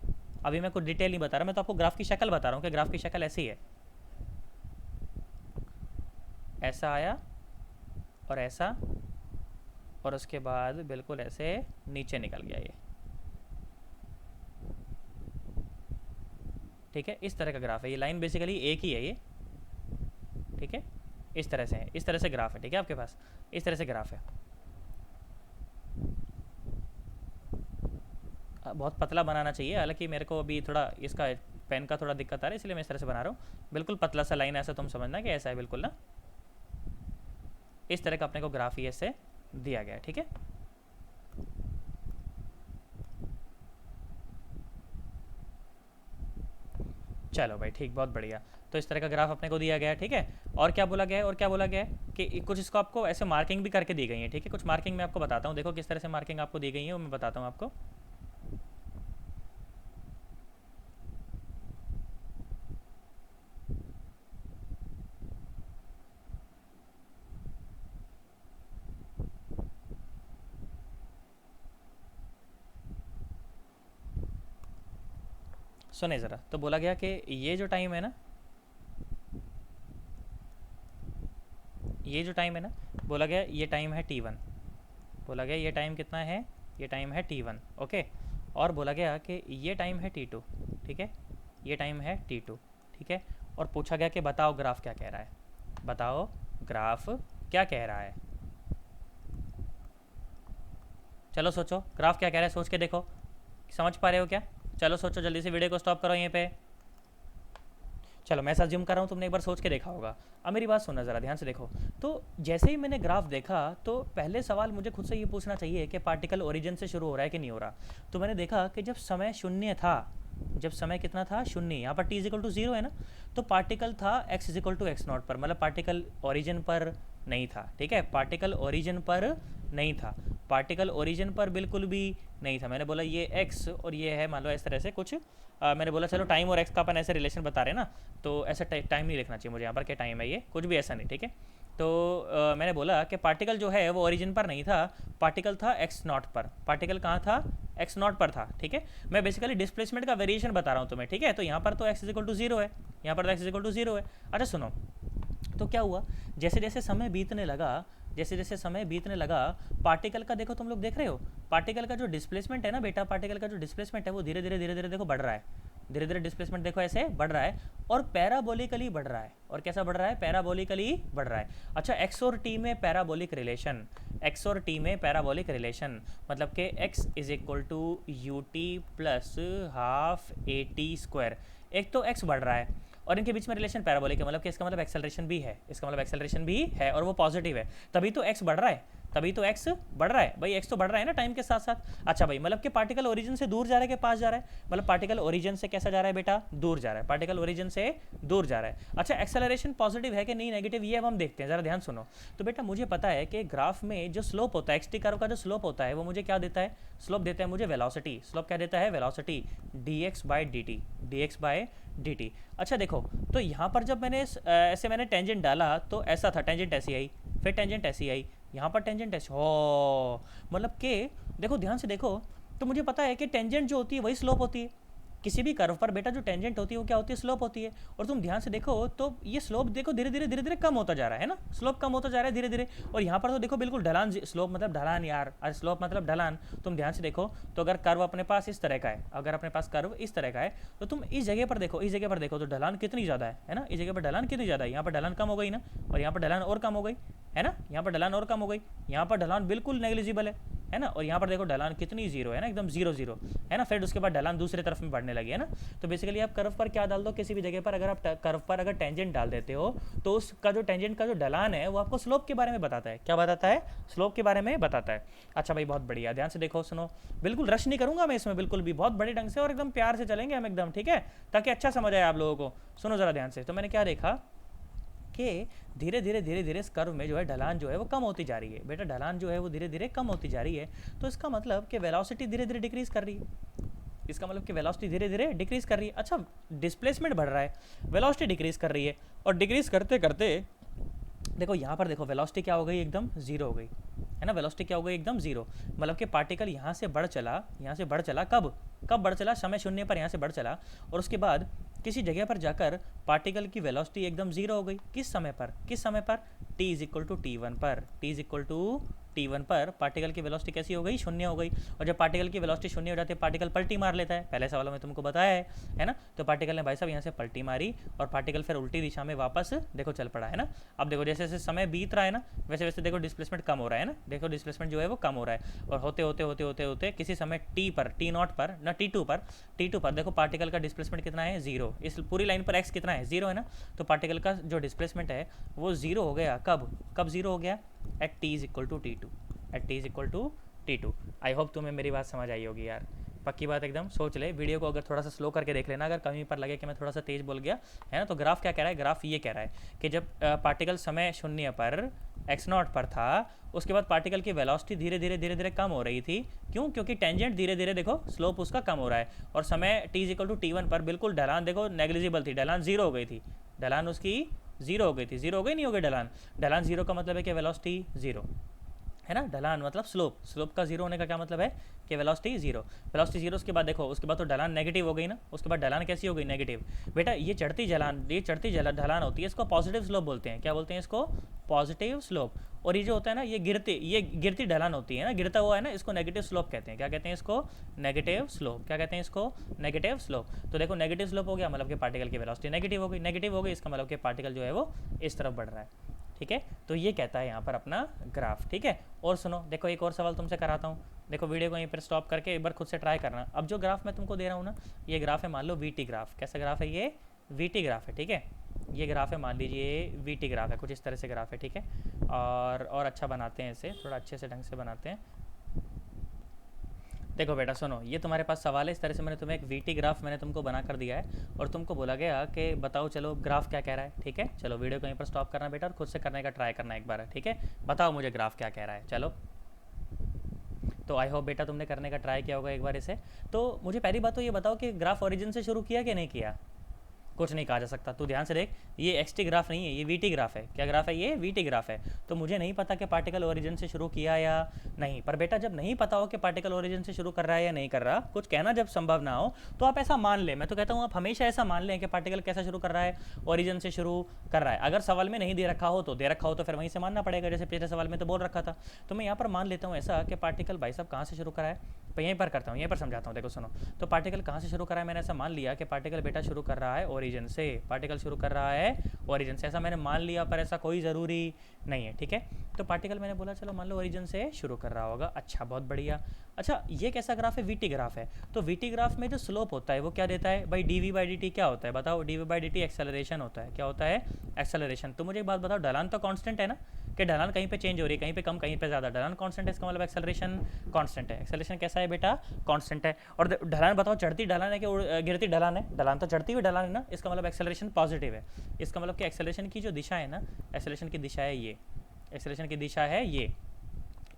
अभी मैं कुछ डिटेल नहीं बता रहा, मैं तो आपको ग्राफ की शक्ल बता रहा हूँ कि ग्राफ की शक्ल ऐसी है, ऐसा आया और ऐसा, और उसके बाद बिल्कुल ऐसे नीचे निकल गया ये, ठीक है। इस तरह का ग्राफ है, ये लाइन बेसिकली एक ही है ये, ठीक है। इस तरह से है, इस तरह से ग्राफ है, ठीक है, आपके पास इस तरह से ग्राफ है। बहुत पतला बनाना चाहिए, हालांकि मेरे को अभी थोड़ा इसका पेन का थोड़ा दिक्कत आ रहा है, इसलिए मैं इस तरह से बना रहा हूँ। बिल्कुल पतला सा लाइन, ऐसा तुम समझना कि ऐसा है बिल्कुल ना, इस तरह का अपने को ग्राफ ये से दिया गया है, ठीक है। चलो भाई ठीक, बहुत बढ़िया। तो इस तरह का ग्राफ अपने को दिया गया है, ठीक है। और क्या बोला गया है, और क्या बोला गया है कि कुछ इसको आपको ऐसे मार्किंग भी करके दी गई है, ठीक है। कुछ मार्किंग मैं आपको बताता हूँ, देखो किस तरह से मार्किंग आपको दी गई है वो मैं बताता हूँ आपको। सुने ज़रा, तो बोला गया कि ये जो टाइम है ना, ये जो टाइम है ना, बोला गया ये टाइम है t1, बोला गया ये टाइम कितना है, ये टाइम है t1, ओके। और बोला गया कि ये टाइम है t2, ठीक है, ये टाइम है t2, ठीक है। और पूछा गया कि बताओ ग्राफ क्या कह रहा है, बताओ ग्राफ क्या कह रहा है। चलो सोचो ग्राफ क्या कह रहा है, सोच के देखो, समझ पा रहे हो क्या? चलो सोचो, जल्दी से वीडियो को स्टॉप करो यहीं पे। चलो मैं ऐसा ज्यूम कर रहा हूँ, तुमने एक बार सोच के देखा होगा। अब मेरी बात सुनना ज़रा ध्यान से देखो। तो जैसे ही मैंने ग्राफ देखा तो पहले सवाल मुझे खुद से ये पूछना चाहिए कि पार्टिकल ओरिजिन से शुरू हो रहा है कि नहीं हो रहा। तो मैंने देखा कि जब समय शून्य था, जब समय कितना था, शून्य, यहाँ पर t इजिकल टू 0 है ना, तो पार्टिकल था x is equal to x not पर, मतलब पार्टिकल ओरिजिन पर नहीं था, ठीक है। पार्टिकल ओरिजिन पर नहीं था, पार्टिकल ओरिजिन पर बिल्कुल भी नहीं था। मैंने बोला ये x और ये है मान लो इस तरह से कुछ, मैंने बोला चलो टाइम और x का अपन ऐसे रिलेशन बता रहे हैं ना, तो ऐसा टाइम नहीं लिखना चाहिए मुझे यहाँ पर, क्या टाइम है ये, कुछ भी ऐसा नहीं, ठीक है। तो मैंने बोला कि पार्टिकल जो है वो ओरिजिन पर नहीं था, पार्टिकल था एक्स नॉट पर। पार्टिकल कहाँ था? एक्स नॉट पर था, ठीक है। मैं बेसिकली डिस्प्लेसमेंट का वेरिएशन बता रहा हूँ तुम्हें, ठीक है। तो यहाँ पर तो एक्स इजिकल टू 0 है, यहाँ पर तो एक्स इजिकल टू 0 है। अच्छा सुनो, तो क्या हुआ, जैसे जैसे समय बीतने लगा, जैसे जैसे समय बीतने लगा, पार्टिकल का देखो, तुम लोग देख रहे हो पार्टिकल का जो डिस्प्लेसमेंट है ना बेटा, पार्टिकल का जो डिस्प्लेसमेंट है वो धीरे धीरे धीरे धीरे देखो बढ़ रहा है, धीरे धीरे डिस्प्लेसमेंट देखो ऐसे बढ़ रहा है और पैराबोलिकली बढ़ रहा है। और कैसा बढ़ रहा है, पैराबोलिकली बढ़ रहा है। अच्छा, एक्स और टी में पैराबोलिक रिलेशन, एक्स और टी में पैराबोलिक रिलेशन मतलब कि x is equal to u t plus half a t square. एक तो एक्स बढ़ रहा है और इनके बीच में रिलेशन पैराबोलिक है, मतलब कि इसका मतलब एक्सेलरेशन भी है, इसका मतलब एक्सेलरेशन भी है और वो पॉजिटिव है, तभी तो एक्स बढ़ रहा है, तभी तो एक्स बढ़ रहा है भाई, एक्स तो बढ़ रहा है ना टाइम के साथ साथ। अच्छा भाई, मतलब कि पार्टिकल ओरिजिन से दूर जा रहा है कि पास जा रहा है, मतलब पार्टिकल ओरिजिन से कैसा जा रहा है बेटा, दूर जा रहा है, पार्टिकल ओरिजिन से दूर जा रहा है। अच्छा, एक्सेलरेशन पॉजिटिव है कि नहीं नेगेटिव, ये अब हम देखते हैं, जरा ध्यान सुनो। तो बेटा मुझे पता है कि ग्राफ में जो स्लोप होता है, एक्सटी कर्व का जो स्लोप होता है वो मुझे क्या देता है, स्लोप देता है मुझे वेलोसिटी, स्लोप क्या देता है, velocity, D x by D T, D x by D T. अच्छा देखो, तो यहाँ पर जब मैंने ऐसे मैंने टेंजेंट डाला तो ऐसा था, टेंजेंट ऐसी आई, फिर टेंजेंट ऐसी आई, यहाँ पर टेंजेंट ऐसे हो, मतलब कि देखो ध्यान से देखो, तो मुझे पता है कि टेंजेंट जो होती है वही स्लोप होती है किसी भी कर्व पर बेटा, जो टेंजेंट होती है वो क्या होती है, स्लोप होती है। और तुम ध्यान से देखो तो ये स्लोप देखो धीरे धीरे धीरे धीरे कम होता जा रहा है ना, स्लोप कम होता जा रहा है धीरे धीरे। और यहाँ पर तो देखो बिल्कुल ढलान, स्लोप मतलब ढलान यार, और स्लोप मतलब ढलान। तुम ध्यान से देखो तो अगर कर्व अपने पास इस तरह का है, अगर अपने पास कर्व इस तरह का है तो तुम इस जगह पर देखो, इस जगह पर देखो तो ढलान कितनी ज़्यादा है ना, इस जगह पर ढलान कितनी ज़्यादा है, यहाँ पर ढलान कम हो गई ना, और यहाँ पर ढलान और कम हो गई है ना, यहाँ पर ढलान और कम हो गई, यहाँ पर ढलान बिल्कुल नेग्लिजिबल है ना, और यहाँ पर देखो ढलान कितनी जीरो है ना, एकदम जीरो जीरो है ना, फिर उसके बाद ढलान दूसरी तरफ में बढ़ने लगी है ना। तो बेसिकली आप कर्व पर क्या डाल दो, किसी भी जगह पर अगर आप कर्व पर अगर टेंजेंट डाल देते हो तो उसका जो टेंजेंट का जो ढलान है वो आपको स्लोप के बारे में बताता है, क्या बताता है, स्लोप के बारे में बताता है। अच्छा भाई बहुत बढ़िया, ध्यान से देखो सुनो, बिल्कुल रश नहीं करूंगा मैं इसमें, बिल्कुल भी बहुत बड़े ढंग से और एकदम प्यार से चलेंगे हम एकदम, ठीक है, ताकि अच्छा समझ आए आप लोगों को। सुनो जरा ध्यान से, तो मैंने क्या देखा कि धीरे धीरे धीरे धीरे इस कर्व में जो है ढलान जो है वो कम होती जा रही है बेटा, ढलान जो है वो धीरे धीरे कम होती जा रही है। तो इसका मतलब कि वेलोसिटी धीरे धीरे डिक्रीज कर रही है, इसका मतलब कि वेलोसिटी धीरे धीरे डिक्रीज कर रही है। अच्छा, डिस्प्लेसमेंट बढ़ रहा है, वेलोसिटी डिक्रीज कर रही है, और डिक्रीज करते करते देखो यहाँ पर देखो वेलोसिटी क्या हो गई, एकदम जीरो हो गई है ना, वेलोसिटी क्या हो गई, एकदम जीरो। मतलब कि पार्टिकल यहाँ से बढ़ चला, यहाँ से बढ़ चला, कब कब बढ़ चला, समय शून्य पर यहाँ से बढ़ चला, और उसके बाद किसी जगह पर जाकर पार्टिकल की वेलोसिटी एकदम जीरो हो गई। किस समय पर, किस समय पर, t is equal to t one पर, t is equal to t one पर पार्टिकल की वेलोसिटी कैसी हो गई, शून्य हो गई। और जब पार्टिकल की वेलोसिटी शून्य हो जाती है पार्टिकल पलटी मार लेता है, पहले सवाल में तुमको बताया है ना। तो पार्टिकल ने भाई साहब यहाँ से पलटी मारी और पार्टिकल फिर उल्टी दिशा में वापस देखो चल पड़ा है ना। अब देखो जैसे जैसे समय बीत रहा है ना वैसे वैसे देखो डिस्प्लेसमेंट कम हो रहा है ना, देखो डिस्प्लेसमेंट जो है वो कम हो रहा है, और होते होते होते होते होते किसी समय टी पर, टी नॉट पर ना, टी टू पर देखो पार्टिकल का डिस्प्लेसमेंट कितना है, जीरो। इस पूरी लाइन पर एक्स कितना है, जीरो है ना, तो पार्टिकल का जो डिस्प्लेसमेंट है वो जीरो हो गया। कब कब जीरो हो गया, at t is equal to t two, at t is equal to t two. I hope तुम्हें मेरी बात समझ आई होगी यार, पक्की बात एकदम। सोच ले, वीडियो को अगर थोड़ा सा स्लो करके देख लेना, अगर कहीं पर लगे कि मैं थोड़ा सा तेज बोल गया है ना। तो ग्राफ क्या कह रहा है, ग्राफ ये कह रहा है कि जब पार्टिकल समय शून्य पर एक्स नॉट पर था, उसके बाद पार्टिकल की वेलोसिटी धीरे धीरे धीरे धीरे कम हो रही थी। क्यों, क्योंकि टेंजेंट धीरे धीरे देखो स्लोप उसका कम हो रहा है, और समय t is equal to t one पर बिल्कुल ढलान देखो नेग्लिजिबल थी, ढलान जीरो हो गई थी, ढलान उसकी जीरो हो गई थी, जीरो हो गई नहीं हो गई ढलान, ढलान जीरो का मतलब है कि वेलोसिटी जीरो है ना, ढलान मतलब स्लोप, स्लोप का जीरो होने का क्या मतलब है कि वेलोसिटी जीरो, वेलोसिटी जीरो। उसके बाद देखो उसके बाद तो ढलान नेगेटिव हो गई ना, उसके बाद ढलान कैसी हो गई, नेगेटिव। बेटा ये चढ़ती ढलान होती है, इसको पॉजिटिव स्लोप बोलते हैं, क्या बोलते हैं इसको, पॉजिटिव स्लोप। और ये जो होता है ना ये गिरती ढलान होती है ना, गिरता हुआ है ना, इसको नेगेटिव स्लोप कहते हैं। क्या कहते हैं इसको, नेगेटिव स्लोप। क्या कहते हैं इसको, नेगेटिव स्लोप। तो देखो नेगेटिव स्लोप हो गया मतलब कि पार्टिकल की वेलोसिटी नेगेटिव हो गई, नेगेटिव हो गई इसका मतलब कि पार्टिकल जो है वो इस तरफ बढ़ रहा है, ठीक है। तो ये कहता है यहाँ पर अपना ग्राफ, ठीक है। और सुनो देखो एक और सवाल तुमसे कराता हूँ, देखो वीडियो को यहीं पर स्टॉप करके एक बार खुद से ट्राई करना। अब जो ग्राफ मैं तुमको दे रहा हूँ ना, ये ग्राफ है मान लो वीटी ग्राफ। कैसा ग्राफ है ये, वीटी ग्राफ है, ठीक है। ये ग्राफ है मान लीजिए वीटी ग्राफ है, कुछ इस तरह से ग्राफ है, ठीक है। और अच्छा बनाते हैं इसे, थोड़ा अच्छे से ढंग से बनाते हैं। देखो बेटा सुनो, ये तुम्हारे पास सवाल है, इस तरह से मैंने तुम्हें एक वीटी ग्राफ मैंने तुमको बना कर दिया है, और तुमको बोला गया कि बताओ चलो ग्राफ क्या कह रहा है, ठीक है। चलो वीडियो को यहीं पर स्टॉप करना बेटा और खुद से करने का ट्राई करना एक बार, ठीक है। बताओ मुझे ग्राफ क्या कह रहा है, चलो। तो आई होप बेटा तुमने करने का ट्राई किया होगा एक बार इसे। तो मुझे पहली बात तो ये बताओ कि ग्राफ ओरिजिन से शुरू किया कि नहीं किया, कुछ नहीं कहा जा सकता। तू ध्यान से देख, ये एक्स टी ग्राफ नहीं है, ये वी टी ग्राफ है। क्या ग्राफ है ये? वी टी ग्राफ है। तो मुझे नहीं पता कि पार्टिकल ओरिजिन से शुरू किया या नहीं। पर बेटा जब नहीं पता हो कि पार्टिकल ओरिजिन से शुरू कर रहा है या नहीं कर रहा, कुछ कहना जब संभव ना हो, तो आप ऐसा मान लें। मैं तो कहता हूँ आप हमेशा ऐसा मान लें कि पार्टिकल कैसा शुरू कर रहा है, ओरिजिन से शुरू कर रहा है। अगर सवाल में नहीं दे रखा हो तो दे रखा हो तो फिर वहीं से मानना पड़ेगा, जैसे पिछले सवाल में तो बोल रखा था। तो मैं यहाँ पर मान लेता हूँ ऐसा कि पार्टिकल भाई साहब कहाँ से शुरू करा है। तो यहीं पर करता हूँ, यहीं पर समझाता हूँ। देखो सुनो, तो पार्टिकल कहाँ से शुरू करा है, मैंने ऐसा मान लिया कि पार्टिकल बेटा शुरू कर रहा है ओरिजिन से। पार्टिकल शुरू कर रहा है ओरिजिन से, ऐसा मैंने मान लिया, पर ऐसा कोई ज़रूरी नहीं है, ठीक है। तो पार्टिकल मैंने बोला चलो मान लो ओरिजिन से शुरू कर रहा होगा। अच्छा, बहुत बढ़िया। अच्छा, ये कैसा ग्राफ है? वीटी ग्राफ है। तो वीटी ग्राफ में जो स्लोप होता है वो क्या देता है भाई? D we by D T क्या होता है बताओ? D we by D t acceleration होता है। क्या होता है? एक्सेलरेशन। तो मुझे एक बात बताओ, ढलान तो कांस्टेंट है ना, कि ढलान कहीं पे चेंज हो रही है, कहीं पे कम कहीं पे ज़्यादा, ढलान कांस्टेंट है, इसका मतलब एक्सेलरेशन कांस्टेंट है। एक्सेलरेशन कैसा है बेटा? कांस्टेंट है। और ढलान बताओ, चढ़ती ढलान है कि गिरती ढलान है? ढलान तो चढ़ती हुई ढलान है ना, इसका मतलब एक्सेलरेशन पॉजिटिव है। इसका मतलब कि एक्सेलरेशन की जो दिशा है ना, एक्सेलरेशन की दिशा है ये, एक्सेलरेशन की दिशा है ये,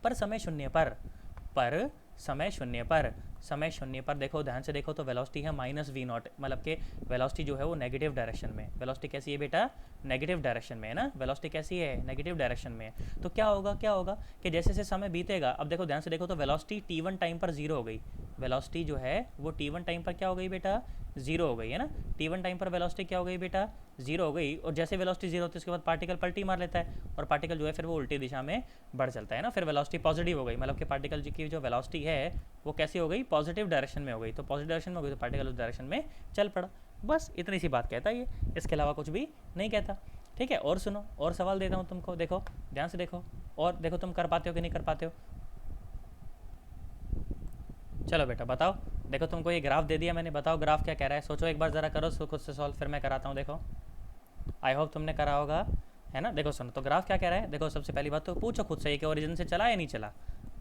पर समय शून्य पर समय शून्य पर, समय शून्य पर देखो, ध्यान से देखो तो वेलोसिटी है माइनस वी नॉट, मतलब कि वेलोसिटी जो है वो नेगेटिव डायरेक्शन में। वेलोसिटी कैसी है बेटा? नेगेटिव डायरेक्शन में है ना। वेलोसिटी कैसी है? नेगेटिव डायरेक्शन में है। तो क्या होगा, क्या होगा कि जैसे जैसे समय बीतेगा, अब देखो ध्यान से देखो तो वेलोसिटी t1 टाइम पर जीरो हो गई। वेलोसिटी जो है वो t1 टाइम पर क्या हो गई बेटा? जीरो हो गई है ना। t1 टाइम पर वेलोसिटी क्या हो गई बेटा? जीरो हो गई। और जैसे वेलोसिटी जीरो होती है उसके बाद पार्टिकल पलटी मार लेता है, और पार्टिकल जो है फिर वो उल्टी दिशा में बढ़ चलता है ना। फिर वेलोसिटी पॉजिटिव हो गई, मतलब कि पार्टिकल की जो वेलोसिटी है वो कैसी हो गई? पॉजिटिव डायरेक्शन में हो गई। तो पॉजिटिव डायरेक्शन में हो गई तो पार्टिकल उस डायरेक्शन में चल पड़ा। बस इतनी सी बात कहता है ये, इसके अलावा कुछ भी नहीं कहता, ठीक है। और सुनो, और सवाल देता हूँ तुमको, देखो ध्यान से देखो, और देखो तुम कर पाते हो कि नहीं कर पाते हो। चलो बेटा बताओ, देखो तुमको ये ग्राफ दे दिया मैंने, बताओ ग्राफ क्या कह रहा है। सोचो एक बार ज़रा करो खुद से सॉल्व, फिर मैं कराता हूँ। देखो आई होप तुमने करा होगा, है ना। देखो सुनो, तो ग्राफ क्या कह रहा है, देखो सबसे पहली बात तो पूछो खुद से कि ओरिजिन से चला या नहीं चला।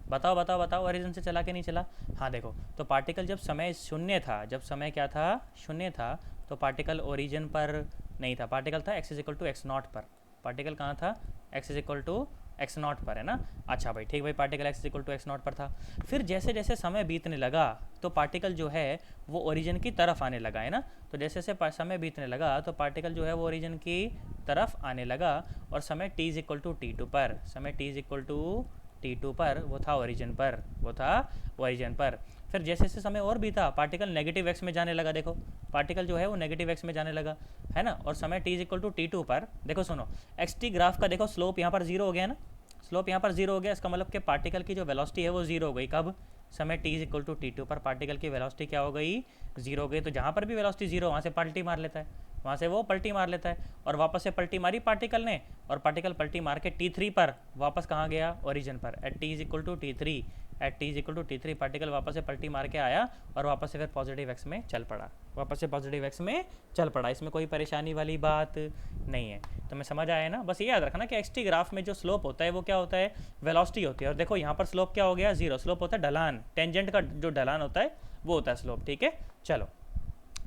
बताओ बताओ बताओ, ओरिजिन से चला कि नहीं चला। हाँ देखो, तो पार्टिकल जब समय शून्य था, जब समय क्या था? शून्य था, तो पार्टिकल ओरिजिन पर नहीं था, पार्टिकल था x is equal to x not पर। पार्टिकल कहाँ था? X is equal to x not पर, है ना। अच्छा भाई ठीक भाई, particle x is equal to x not पर था। फिर जैसे जैसे समय बीतने लगा तो पार्टिकल जो है वो ओरिजिन की तरफ आने लगा, है ना। तो जैसे जैसे समय बीतने लगा तो पार्टिकल जो है वो ओरिजिन की तरफ आने लगा, और समय t is equal to t2 पर, समय t is equal to t2 पर वो था ओरिजिन पर, वो था ओरिजिन पर। फिर जैसे जैसे समय और बीता पार्टिकल नेगेटिव एक्स में जाने लगा। देखो पार्टिकल जो है वो नेगेटिव एक्स में जाने लगा, है ना। और समय t is equal to t2 पर, देखो सुनो, एक्स टी ग्राफ का देखो स्लोप यहाँ पर जीरो हो गया ना, स्लोप यहाँ पर जीरो हो गया। इसका मतलब कि पार्टिकल की जो वेलोसिटी है वो जीरो हो गई। कब? समय t is equal to t2 पर पार्टिकल की वेलोसिटी क्या हो गई? जीरो हो गई। तो जहाँ पर भी वेलोसिटी जीरो वहाँ से पलटी मार लेता है, वहाँ से वो पलटी मार लेता है, और वापस से पलटी मारी पार्टिकल ने, और पार्टिकल पलटी मार के t3 पर वापस कहाँ गया? ओरिजिन पर। At t is equal to t3, at t is equal to t3 particle वापस से पलटी मार के आया, और वापस से फिर पॉजिटिव एक्स में चल पड़ा, वापस से पॉजिटिव एक्स में चल पड़ा। इसमें कोई परेशानी वाली बात नहीं है। तो मैं समझ आया ना। बस ये याद रखना कि एक्स टी ग्राफ में जो स्लोप होता है वो क्या होता है? वेलोसिटी होती है। और देखो यहाँ पर स्लोप क्या हो गया? जीरो। स्लोप होता है ढलान, टेंजेंट का जो ढलान होता है वो होता है स्लोप, ठीक है। चलो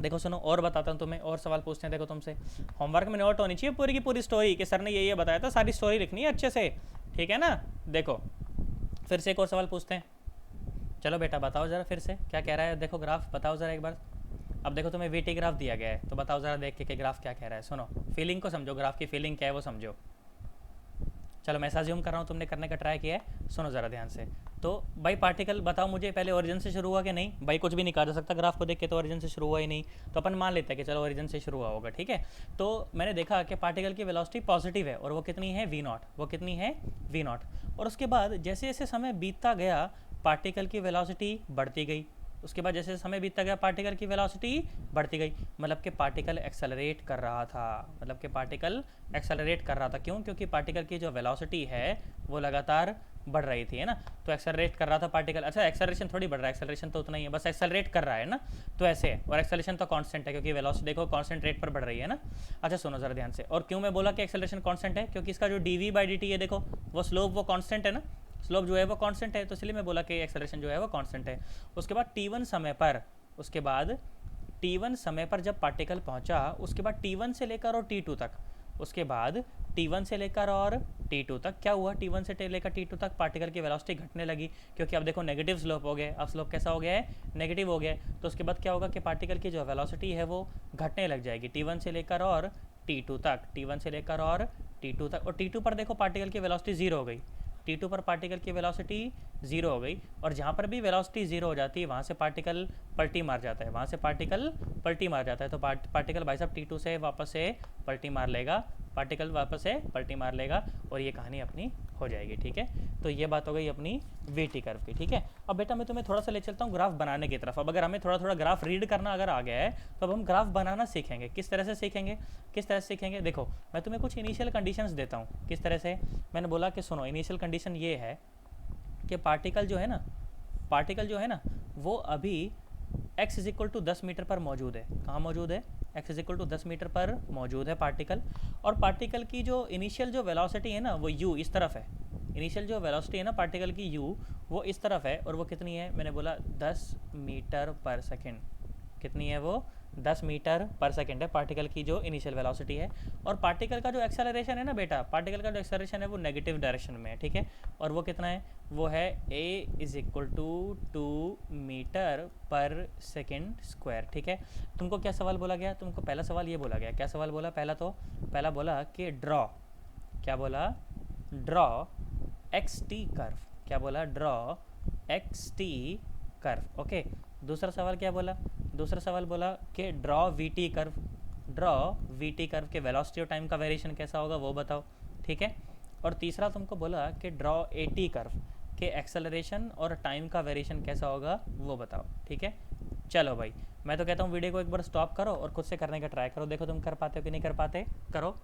देखो सुनो, और बताता हूँ तुम्हें, और सवाल पूछते हैं। देखो तुमसे होमवर्क में नोट होनी चाहिए पूरी की पूरी स्टोरी, कि सर ने ये बताया था, सारी स्टोरी लिखनी है अच्छे से, ठीक है ना। देखो फिर से एक और सवाल पूछते हैं। चलो बेटा बताओ ज़रा फिर से क्या कह रहा है, देखो ग्राफ बताओ ज़रा एक बार। अब देखो तुम्हें वीटी ग्राफ दिया गया है, तो बताओ ज़रा देख के कि ग्राफ क्या कह रहा है। सुनो, फीलिंग को समझो, ग्राफ की फीलिंग क्या है वो समझो। चलो मैं अज्यूम कर रहा हूँ तुमने करने का ट्राई किया है, सुनो ज़रा ध्यान से। तो भाई पार्टिकल बताओ मुझे पहले ओरिजिन से शुरू हुआ कि नहीं। भाई कुछ भी नहीं कहा जा सकता, ग्राफ को देख के तो ओरिजिन से शुरू हुआ ही नहीं, तो अपन मान लेते हैं कि चलो ओरिजिन से शुरू हुआ होगा, ठीक है। तो मैंने देखा कि पार्टिकल की वेलोसिटी पॉजिटिव है, और वो कितनी है? V not. वो कितनी है? V not. और उसके बाद जैसे जैसे समय बीतता गया पार्टिकल की वेलोसिटी बढ़ती गई। उसके बाद जैसे समय बीतता गया पार्टिकल की वेलोसिटी बढ़ती गई, मतलब कि पार्टिकल एक्सेलरेट कर रहा था, मतलब कि पार्टिकल एक्सेलरेट कर रहा था। क्यों? क्योंकि पार्टिकल की जो वेलोसिटी है वो लगातार बढ़ रही थी, है ना। तो एक्सेलरेट कर रहा था पार्टिकल। अच्छा एक्सेलरेशन थोड़ी बढ़ रहा है, एक्सेलरेशन तो उतना ही है, बस एक्सेलरेट कर रहा है ना, तो ऐसे है। और एक्सेलरेशन तो कांस्टेंट है क्योंकि वेलोसिटी देखो कांस्टेंट रेट पर बढ़ रही है ना। अच्छा सुनो ज़रा ध्यान से, और क्यों मैं बोला कि एक्सेलरेशन कांस्टेंट है? क्योंकि इसका जो d we by D T है देखो वो स्लोप वो कांस्टेंट है ना, स्लोप जो है वो कांस्टेंट है, तो इसलिए मैं बोला कि एक्सेलरेशन जो है वो कांस्टेंट है। उसके बाद t1 समय पर, उसके बाद t1 समय पर जब पार्टिकल पहुंचा, उसके बाद t1 से लेकर और t2 तक, उसके बाद T1 से लेकर और T2 तक क्या हुआ, T1 से लेकर T2 तक पार्टिकल की वेलोसिटी घटने लगी, क्योंकि अब देखो नेगेटिव स्लोप हो गया, अब स्लोप कैसा हो गया है, नेगेटिव हो गया है। तो उसके बाद क्या होगा कि पार्टिकल की जो वेलोसिटी है वो घटने लग जाएगी T1 से लेकर और T2 तक, T1 से लेकर और T2 तक। और T2 पर देखो पार्टिकल की वेलोसिटी ज़ीरो हो गई, T2 पर पार्टिकल की वेलोसिटी ज़ीरो हो गई, और जहाँ पर भी वेलोसिटी ज़ीरो हो जाती है वहाँ से पार्टिकल पलटी मार जाता है, वहाँ से पार्टिकल पलटी मार जाता है। तो पार्टिकल भाई साहब T2 से वापस से पलटी मार लेगा, पार्टिकल वापस से पलटी मार लेगा, और ये कहानी अपनी हो जाएगी। ठीक है, तो ये बात हो गई अपनी वीटी कर्व की। ठीक है, अब बेटा मैं तुम्हें थोड़ा सा ले चलता हूँ ग्राफ बनाने की तरफ। अब अगर हमें थोड़ा थोड़ा ग्राफ रीड करना अगर आ गया है तो अब हम ग्राफ बनाना सीखेंगे। किस तरह से सीखेंगे, किस तरह से सीखेंगे, देखो मैं तुम्हें कुछ इनिशियल कंडीशंस देता हूँ। किस तरह से, मैंने बोला कि सुनो, इनिशियल कंडीशन ये है कि पार्टिकल जो है ना वो अभी x is equal to 10 metre पर मौजूद है। कहाँ मौजूद है, x is equal to 10 metre पर मौजूद है पार्टिकल, और पार्टिकल की जो इनिशियल जो वेलोसिटी है ना वो u इस तरफ है। इनिशियल जो वेलोसिटी है ना पार्टिकल की u वो इस तरफ है, और वो कितनी है, मैंने बोला 10 मीटर पर सेकेंड। कितनी है वो, 10 मीटर पर सेकेंड है पार्टिकल की जो इनिशियल वेलोसिटी है। और पार्टिकल का जो एक्सेलरेशन है ना बेटा, पार्टिकल का जो एक्सेलरेशन है वो नेगेटिव डायरेक्शन में है। ठीक है, और वो कितना है, वो है a is equal to 2 metre पर सेकेंड स्क्वायर। ठीक है, तुमको क्या सवाल बोला गया, तुमको पहला सवाल ये बोला गया, क्या सवाल बोला, पहला बोला कि ड्रॉ, क्या बोला, ड्रॉ एक्स टी कर्व, क्या बोला, draw x T curve. Okay, दूसरा सवाल क्या बोला, दूसरा सवाल बोला कि draw we t curve, draw we t curve के वेलोसिटी और टाइम का वेरिएशन कैसा होगा वो बताओ। ठीक है, और तीसरा तुमको बोला कि ड्रॉ ए टी कर्व के एक्सेलरेशन और टाइम का वेरिएशन कैसा होगा वो बताओ। ठीक है, चलो भाई मैं तो कहता हूँ वीडियो को एक बार स्टॉप करो और खुद से करने का ट्राई करो, देखो तुम कर पाते हो कि नहीं कर पाते, करो।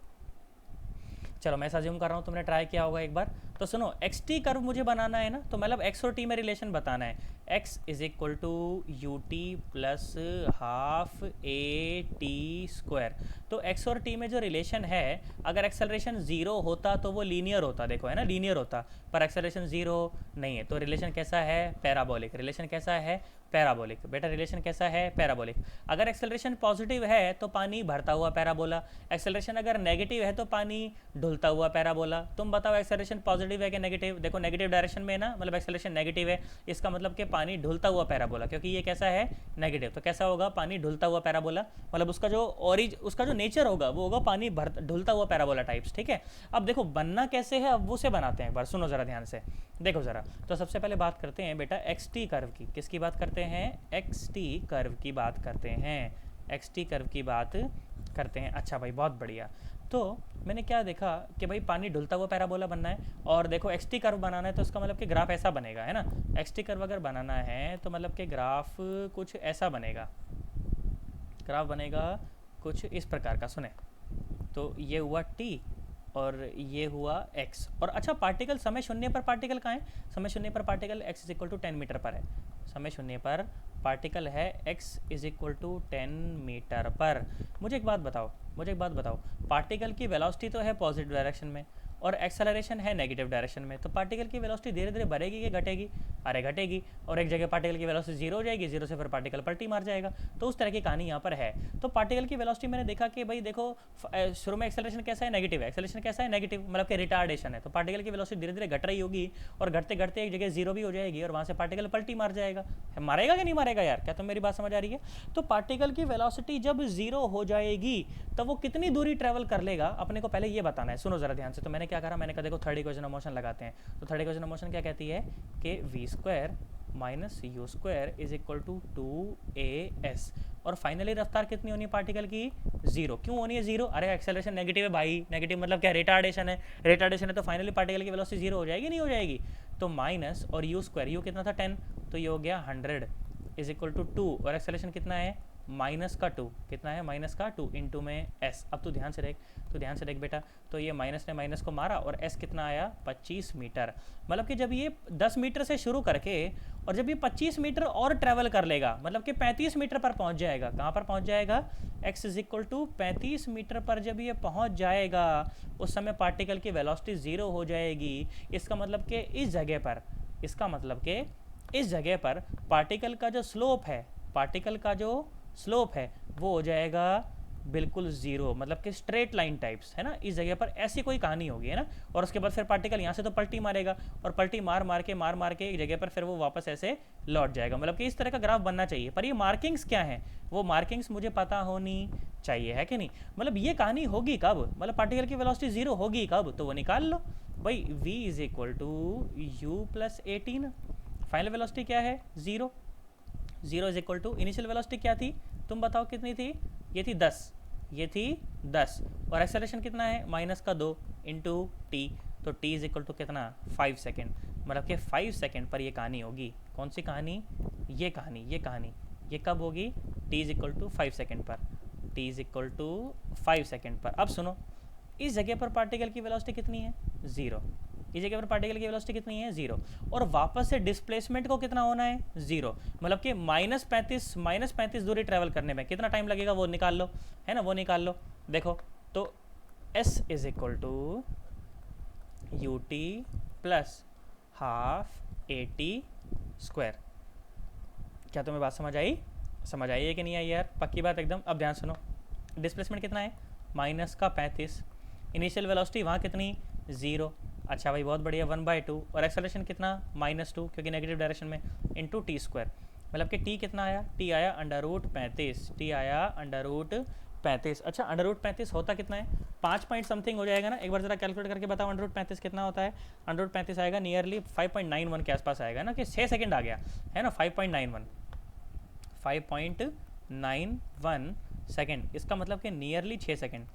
चलो मैं अज्यूम कर रहा हूँ तुमने ट्राई किया होगा एक बार। तो सुनो, एक्स टी कर्व मुझे बनाना है ना, तो मतलब एक्स और टी में रिलेशन बताना है। X is equal to u t plus half a t square. तो एक्स और टी में जो रिलेशन है, अगर एक्सेलरेशन ज़ीरो होता तो वो लीनियर होता, देखो है ना, लीनियर होता, पर एक्सेलरेशन ज़ीरो नहीं है, तो रिलेशन कैसा है, पैराबोलिक। रिलेशन कैसा है, पैराबोलिक। बेटा रिलेशन कैसा है, पैराबोलिक। अगर एक्सेलरेशन पॉजिटिव है तो पानी भरता हुआ पैराबोला, एक्सेलरेशन अगर नेगेटिव है तो पानी ढुलता हुआ पैराबोला। तुम बताओ एक्सेलरेशन पॉजिटिव है कि नेगेटिव, देखो नेगेटिव डायरेक्शन में ना, मतलब एक्सेलरेशन नेगेटिव है, इसका मतलब कि पानी ढुलता हुआ पैराबोला, क्योंकि ये कैसा है, नेगेटिव, तो कैसा होगा, पानी ढुलता हुआ पैराबोला, मतलब उसका जो नेचर होगा वो होगा पानी ढुलता हुआ पैराबोला टाइप्स। ठीक है, अब देखो बनना कैसे है, अब उसे बनाते हैं एक बार, सुनो जरा ध्यान से, देखो जरा। तो सबसे पहले बात करते हैं बेटा एक्स टी कर्व की, किसकी बात करते हैं, एक्स टी कर्व की बात करते हैं, एक्स टी कर्व की बात करते हैं। अच्छा भाई बहुत बढ़िया। तो मैंने क्या देखा कि भाई पानी ढुलता हुआ पैराबोला बनना है, और देखो एक्स टी कर्व बनाना है, तो उसका मतलब कि ग्राफ ऐसा बनेगा, है ना। एक्स टी कर्व अगर बनाना है तो मतलब कि ग्राफ कुछ ऐसा बनेगा, ग्राफ बनेगा कुछ इस प्रकार का, सुने। तो ये हुआ टी और ये हुआ x, और अच्छा पार्टिकल समय शून्य पर पार्टिकल कहाँ है, समय शून्य पर particle x is equal to 10 metre पर है, समय शून्य पर पार्टिकल है x is equal to 10 metre पर। मुझे एक बात बताओ, पार्टिकल की वेलोसिटी तो है पॉजिटिव डायरेक्शन में और एक्सेलरेशन है नेगेटिव डायरेक्शन में, तो पार्टिकल की वेलोसिटी धीरे धीरे बढ़ेगी कि घटेगी, अरे घटेगी, और एक जगह पार्टिकल की वेलोसिटी जीरो हो जाएगी, जीरो से फिर पार्टिकल पलटी मार जाएगा, तो उस तरह की कहानी यहाँ पर है। तो पार्टिकल की वेलोसिटी मैंने देखा कि भाई देखो शुरू में एक्सेलरेशन कैसा है, नेगेटिव है, एक्सेलरेशन कैसा है, नेगेटिव, मतलब कि रिटार्डेशन है, तो पार्टिकल की वेलोसिटी धीरे धीरे घट रही होगी, और घटते घटते एक जगह जीरो भी हो जाएगी, और वहाँ से पार्टिकल पलटी मार जाएगा। मारेगा कि नहीं मारेगा यार, क्या तुम मेरी बात समझ आ रही है। तो पार्टिकल की वेलोसिटी जब जीरो हो जाएगी तो वो कितनी दूरी ट्रेवल कर लेगा, अपने को पहले ये बताना है। सुनो जरा ध्यान से। तो मैंने क्या करा, मैंने कहा देखो थर्ड इक्वेशन ऑफ मोशन लगाते हैं। तो थर्ड इक्वेशन ऑफ मोशन क्या कहती है कि v square minus u square is equal to 2as, और फाइनली रफ्तार कितनी होनी है पार्टिकल की, जीरो। क्यों होनी है जीरो, अरे एक्सेलरेशन नेगेटिव है भाई, नेगेटिव मतलब क्या, रिटार्डेशन है, रिटार्डेशन है, तो फाइनली पार्टिकल की वेलोसिटी जीरो हो जाएगी, नहीं हो जाएगी। तो माइनस और यू स्क्वायर, यू कितना था 10, तो ये हो गया 100 इज इक्वल टू 2, और एक्सेलरेशन कितना है, माइनस का 2, कितना है, माइनस का 2 इंटू में s। अब तो ध्यान से देख बेटा, तो ये माइनस ने माइनस को मारा और s कितना आया, 25 मीटर। मतलब कि जब ये 10 मीटर से शुरू करके और जब ये 25 मीटर और ट्रैवल कर लेगा, मतलब कि 35 मीटर पर पहुंच जाएगा, कहाँ पर पहुंच जाएगा, x is equal to 35 metre पर जब ये पहुंच जाएगा, उस समय पार्टिकल की वेलोसिटी ज़ीरो हो जाएगी। इसका मतलब कि इस जगह पर पार्टिकल का जो स्लोप है, वो हो जाएगा बिल्कुल जीरो, मतलब कि स्ट्रेट लाइन टाइप्स है ना, इस जगह पर ऐसी कोई कहानी होगी है ना। और उसके बाद फिर पार्टिकल यहाँ से तो पलटी मारेगा, और पलटी मार मार के एक जगह पर फिर वो वापस ऐसे लौट जाएगा। मतलब कि इस तरह का ग्राफ बनना चाहिए। पर ये मार्किंग्स क्या है, वो मार्किंग्स मुझे पता होनी चाहिए, है कि नहीं। मतलब ये कहानी होगी कब, मतलब पार्टिकल की वेलोसिटी जीरो होगी कब, तो वो निकाल लो भाई। v is equal to u plus 18। Final velocity क्या है, zero. Zero is equal to initial velocity क्या थी, तुम बताओ कितनी थी, ये थी 10, ये थी 10। और एक्सेलरेशन कितना है, माइनस का 2 इंटू टी। तो टी इज इक्वल टू कितना, 5 सेकेंड। मतलब कि 5 सेकेंड पर ये कहानी होगी। कौन सी कहानी, ये कहानी, ये कहानी। ये कब होगी, T is equal to 5 second पर। T is equal to 5 second पर। अब सुनो, इस जगह पर पार्टिकल की वेलोसिटी कितनी है, ज़ीरो। इस जगह पर पार्टिकल की वेलोसिटी कितनी है, जीरो। और वापस से डिस्प्लेसमेंट को कितना होना है, जीरो। मतलब कि -35 दूरी ट्रेवल करने में कितना टाइम लगेगा, वो निकाल लो, है ना, वो निकाल लो। देखो तो s is equal to u t plus half a t square. क्या तुम्हें बात समझ आई, समझ आई है कि नहीं आई यार, पक्की बात एकदम। अब ध्यान सुनो, डिस्प्लेसमेंट कितना है, -35। इनिशियल वेलोसिटी वहाँ कितनी, ज़ीरो। अच्छा भाई बहुत बढ़िया, 1/2। और एक्सेलरेशन कितना, -2, क्योंकि नेगेटिव डायरेक्शन में, इंटू टी स्क्वायर। मतलब कि टी कितना आया, टी आया √35, टी आया √35। अच्छा √35 होता कितना है, 5 पॉइंट समथिंग हो जाएगा ना। एक बार जरा कैलकुलेट करके बताओ √35 कितना होता है। √35 आएगा नियरली 5.91 के आसपास आएगा ना, कि 6 सेकेंड आ गया है ना, 5.91 सेकेंड। इसका मतलब कि नियरली 6 सेकेंड,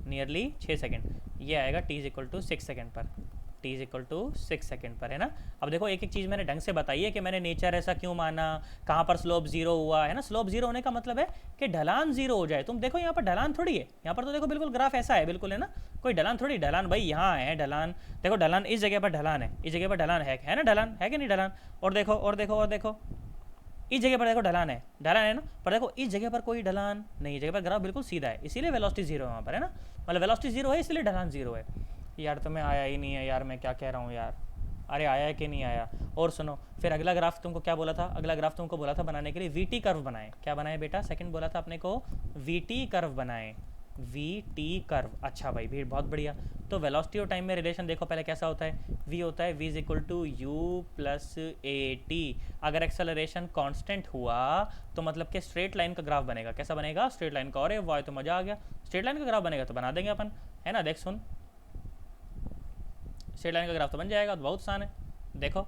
नियरली 6 सेकेंड। ये आएगा T is equal to 6 second पर, T is equal to 6 second पर, है ना। अब देखो एक एक चीज़ मैंने ढंग से बताई है कि मैंने नेचर ऐसा क्यों माना, कहाँ पर स्लोप जीरो हुआ है ना। स्लोप जीरो होने का मतलब है कि ढलान जीरो हो जाए। तुम देखो यहाँ पर ढलान थोड़ी है, यहाँ पर तो देखो बिल्कुल ग्राफ ऐसा है बिल्कुल, है ना। कोई ढलान थोड़ी, ढलान भाई यहाँ है ढलान। देखो ढलान इस जगह पर ढलान है, इस जगह पर ढलान है ना, ढलान है कि नहीं ढलान। और देखो और देखो और देखो, इस जगह पर देखो ढलान है, ढलान है ना। पर देखो इस जगह पर कोई ढलान नहीं, जगह पर ग्राफ बिल्कुल सीधा है, इसीलिए वेलोसिटी जीरो है वहाँ पर, है ना। मतलब वेलोसिटी जीरो है इसलिए ढलान जीरो है। यार तुम्हें आया ही नहीं है यार, मैं क्या कह रहा हूँ यार। अरे आया है कि नहीं आया। और सुनो, फिर अगला ग्राफ तुमको क्या बोला था, अगला ग्राफ तुमको बोला था बनाने के लिए वीटी कर्व बनाए। क्या बनाए बेटा, सेकंड बोला था अपने को, वीटी कर्व बनाए, वी टी कर्व। अच्छा भाई भीड़, बहुत बढ़िया। तो वेलोसिटी और टाइम में रिलेशन देखो पहले कैसा होता है, v होता है v is equal to u plus a t. अगर एक्सेलरेशन कांस्टेंट हुआ तो मतलब कि स्ट्रेट लाइन का ग्राफ बनेगा। कैसा बनेगा, स्ट्रेट लाइन का। और वाह तो मज़ा आ गया, स्ट्रेट लाइन का ग्राफ बनेगा तो बना देंगे अपन, है ना। देख सुन, स्ट्रेट लाइन का ग्राफ तो बन जाएगा, तो बहुत आसान है। देखो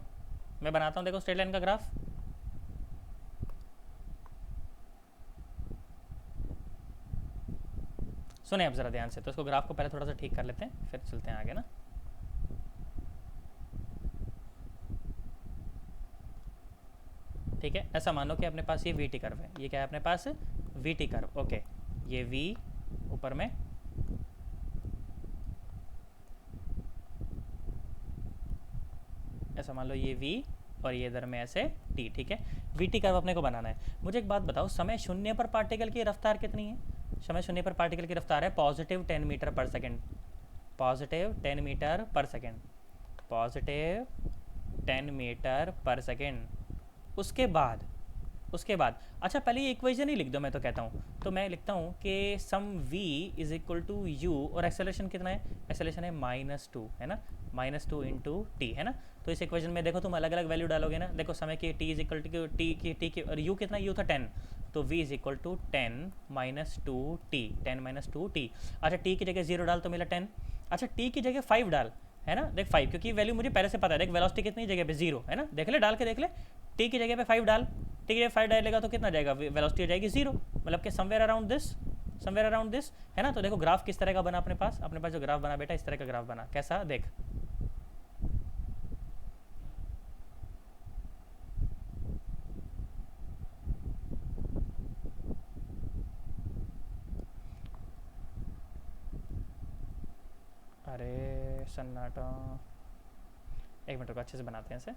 मैं बनाता हूँ, देखो स्ट्रेट लाइन का ग्राफ। सुने अब ज़रा ध्यान से, तो इसको ग्राफ को पहले थोड़ा सा ठीक कर लेते हैं, फिर चलते हैं आगे ना। ठीक है, ऐसा मानो कि अपने पास ये वी टी कर्व है। ये क्या है अपने पास, वी टी कर्व। ओके, ये वी ऊपर में, ऐसा मान लो ये वी, और ये इधर में ऐसे टी। ठीक है, वी टी कर्व अपने को बनाना है। मुझे एक बात बताओ, समय शून्य पर पार्टिकल की रफ्तार कितनी है। समय शून्य पर पार्टिकल की रफ्तार है +10 मीटर पर सेकेंड, +10 मीटर पर सेकेंड, +10 मीटर पर सेकेंड। उसके बाद, उसके बाद अच्छा पहले ये इक्वेशन ही लिख दो, मैं तो कहता हूँ। तो मैं लिखता हूँ कि some v is equal to u, और एक्सेलरेशन कितना है, एक्सेलरेशन है -2, है ना, -2 इंटू टी, है ना। तो इस इक्वेशन में देखो तुम अलग अलग वैल्यू डालोगे ना। देखो समय की t is equal to t की, और u कितना, u था 10, तो v is equal to 10 -2 t, 10 -2 t. अच्छा t की जगह 0 डाल तो मिला 10। अच्छा t की जगह 5 डाल, है ना। देख 5, क्योंकि वैल्यू मुझे पहले से पता है। देख वेलोसिटी कितनी जगह पे, 0, है ना। देख ले, डाल के देख ले, टी की जगह पे 5 डाल, टी की जगह 5 डालेगा तो कितना जाएगा, वेलोसिटी हो जाएगी 0। मतलब कि somewhere around this, somewhere around this, है ना। तो देखो ग्राफ किस तरह का बना अपने पास, अपने पास जो ग्राफ बना बेटा, इस तरह का ग्राफ बना। कैसा, देख अरे सन्नाटा, एक मिनट को अच्छे से बनाते हैं इसे।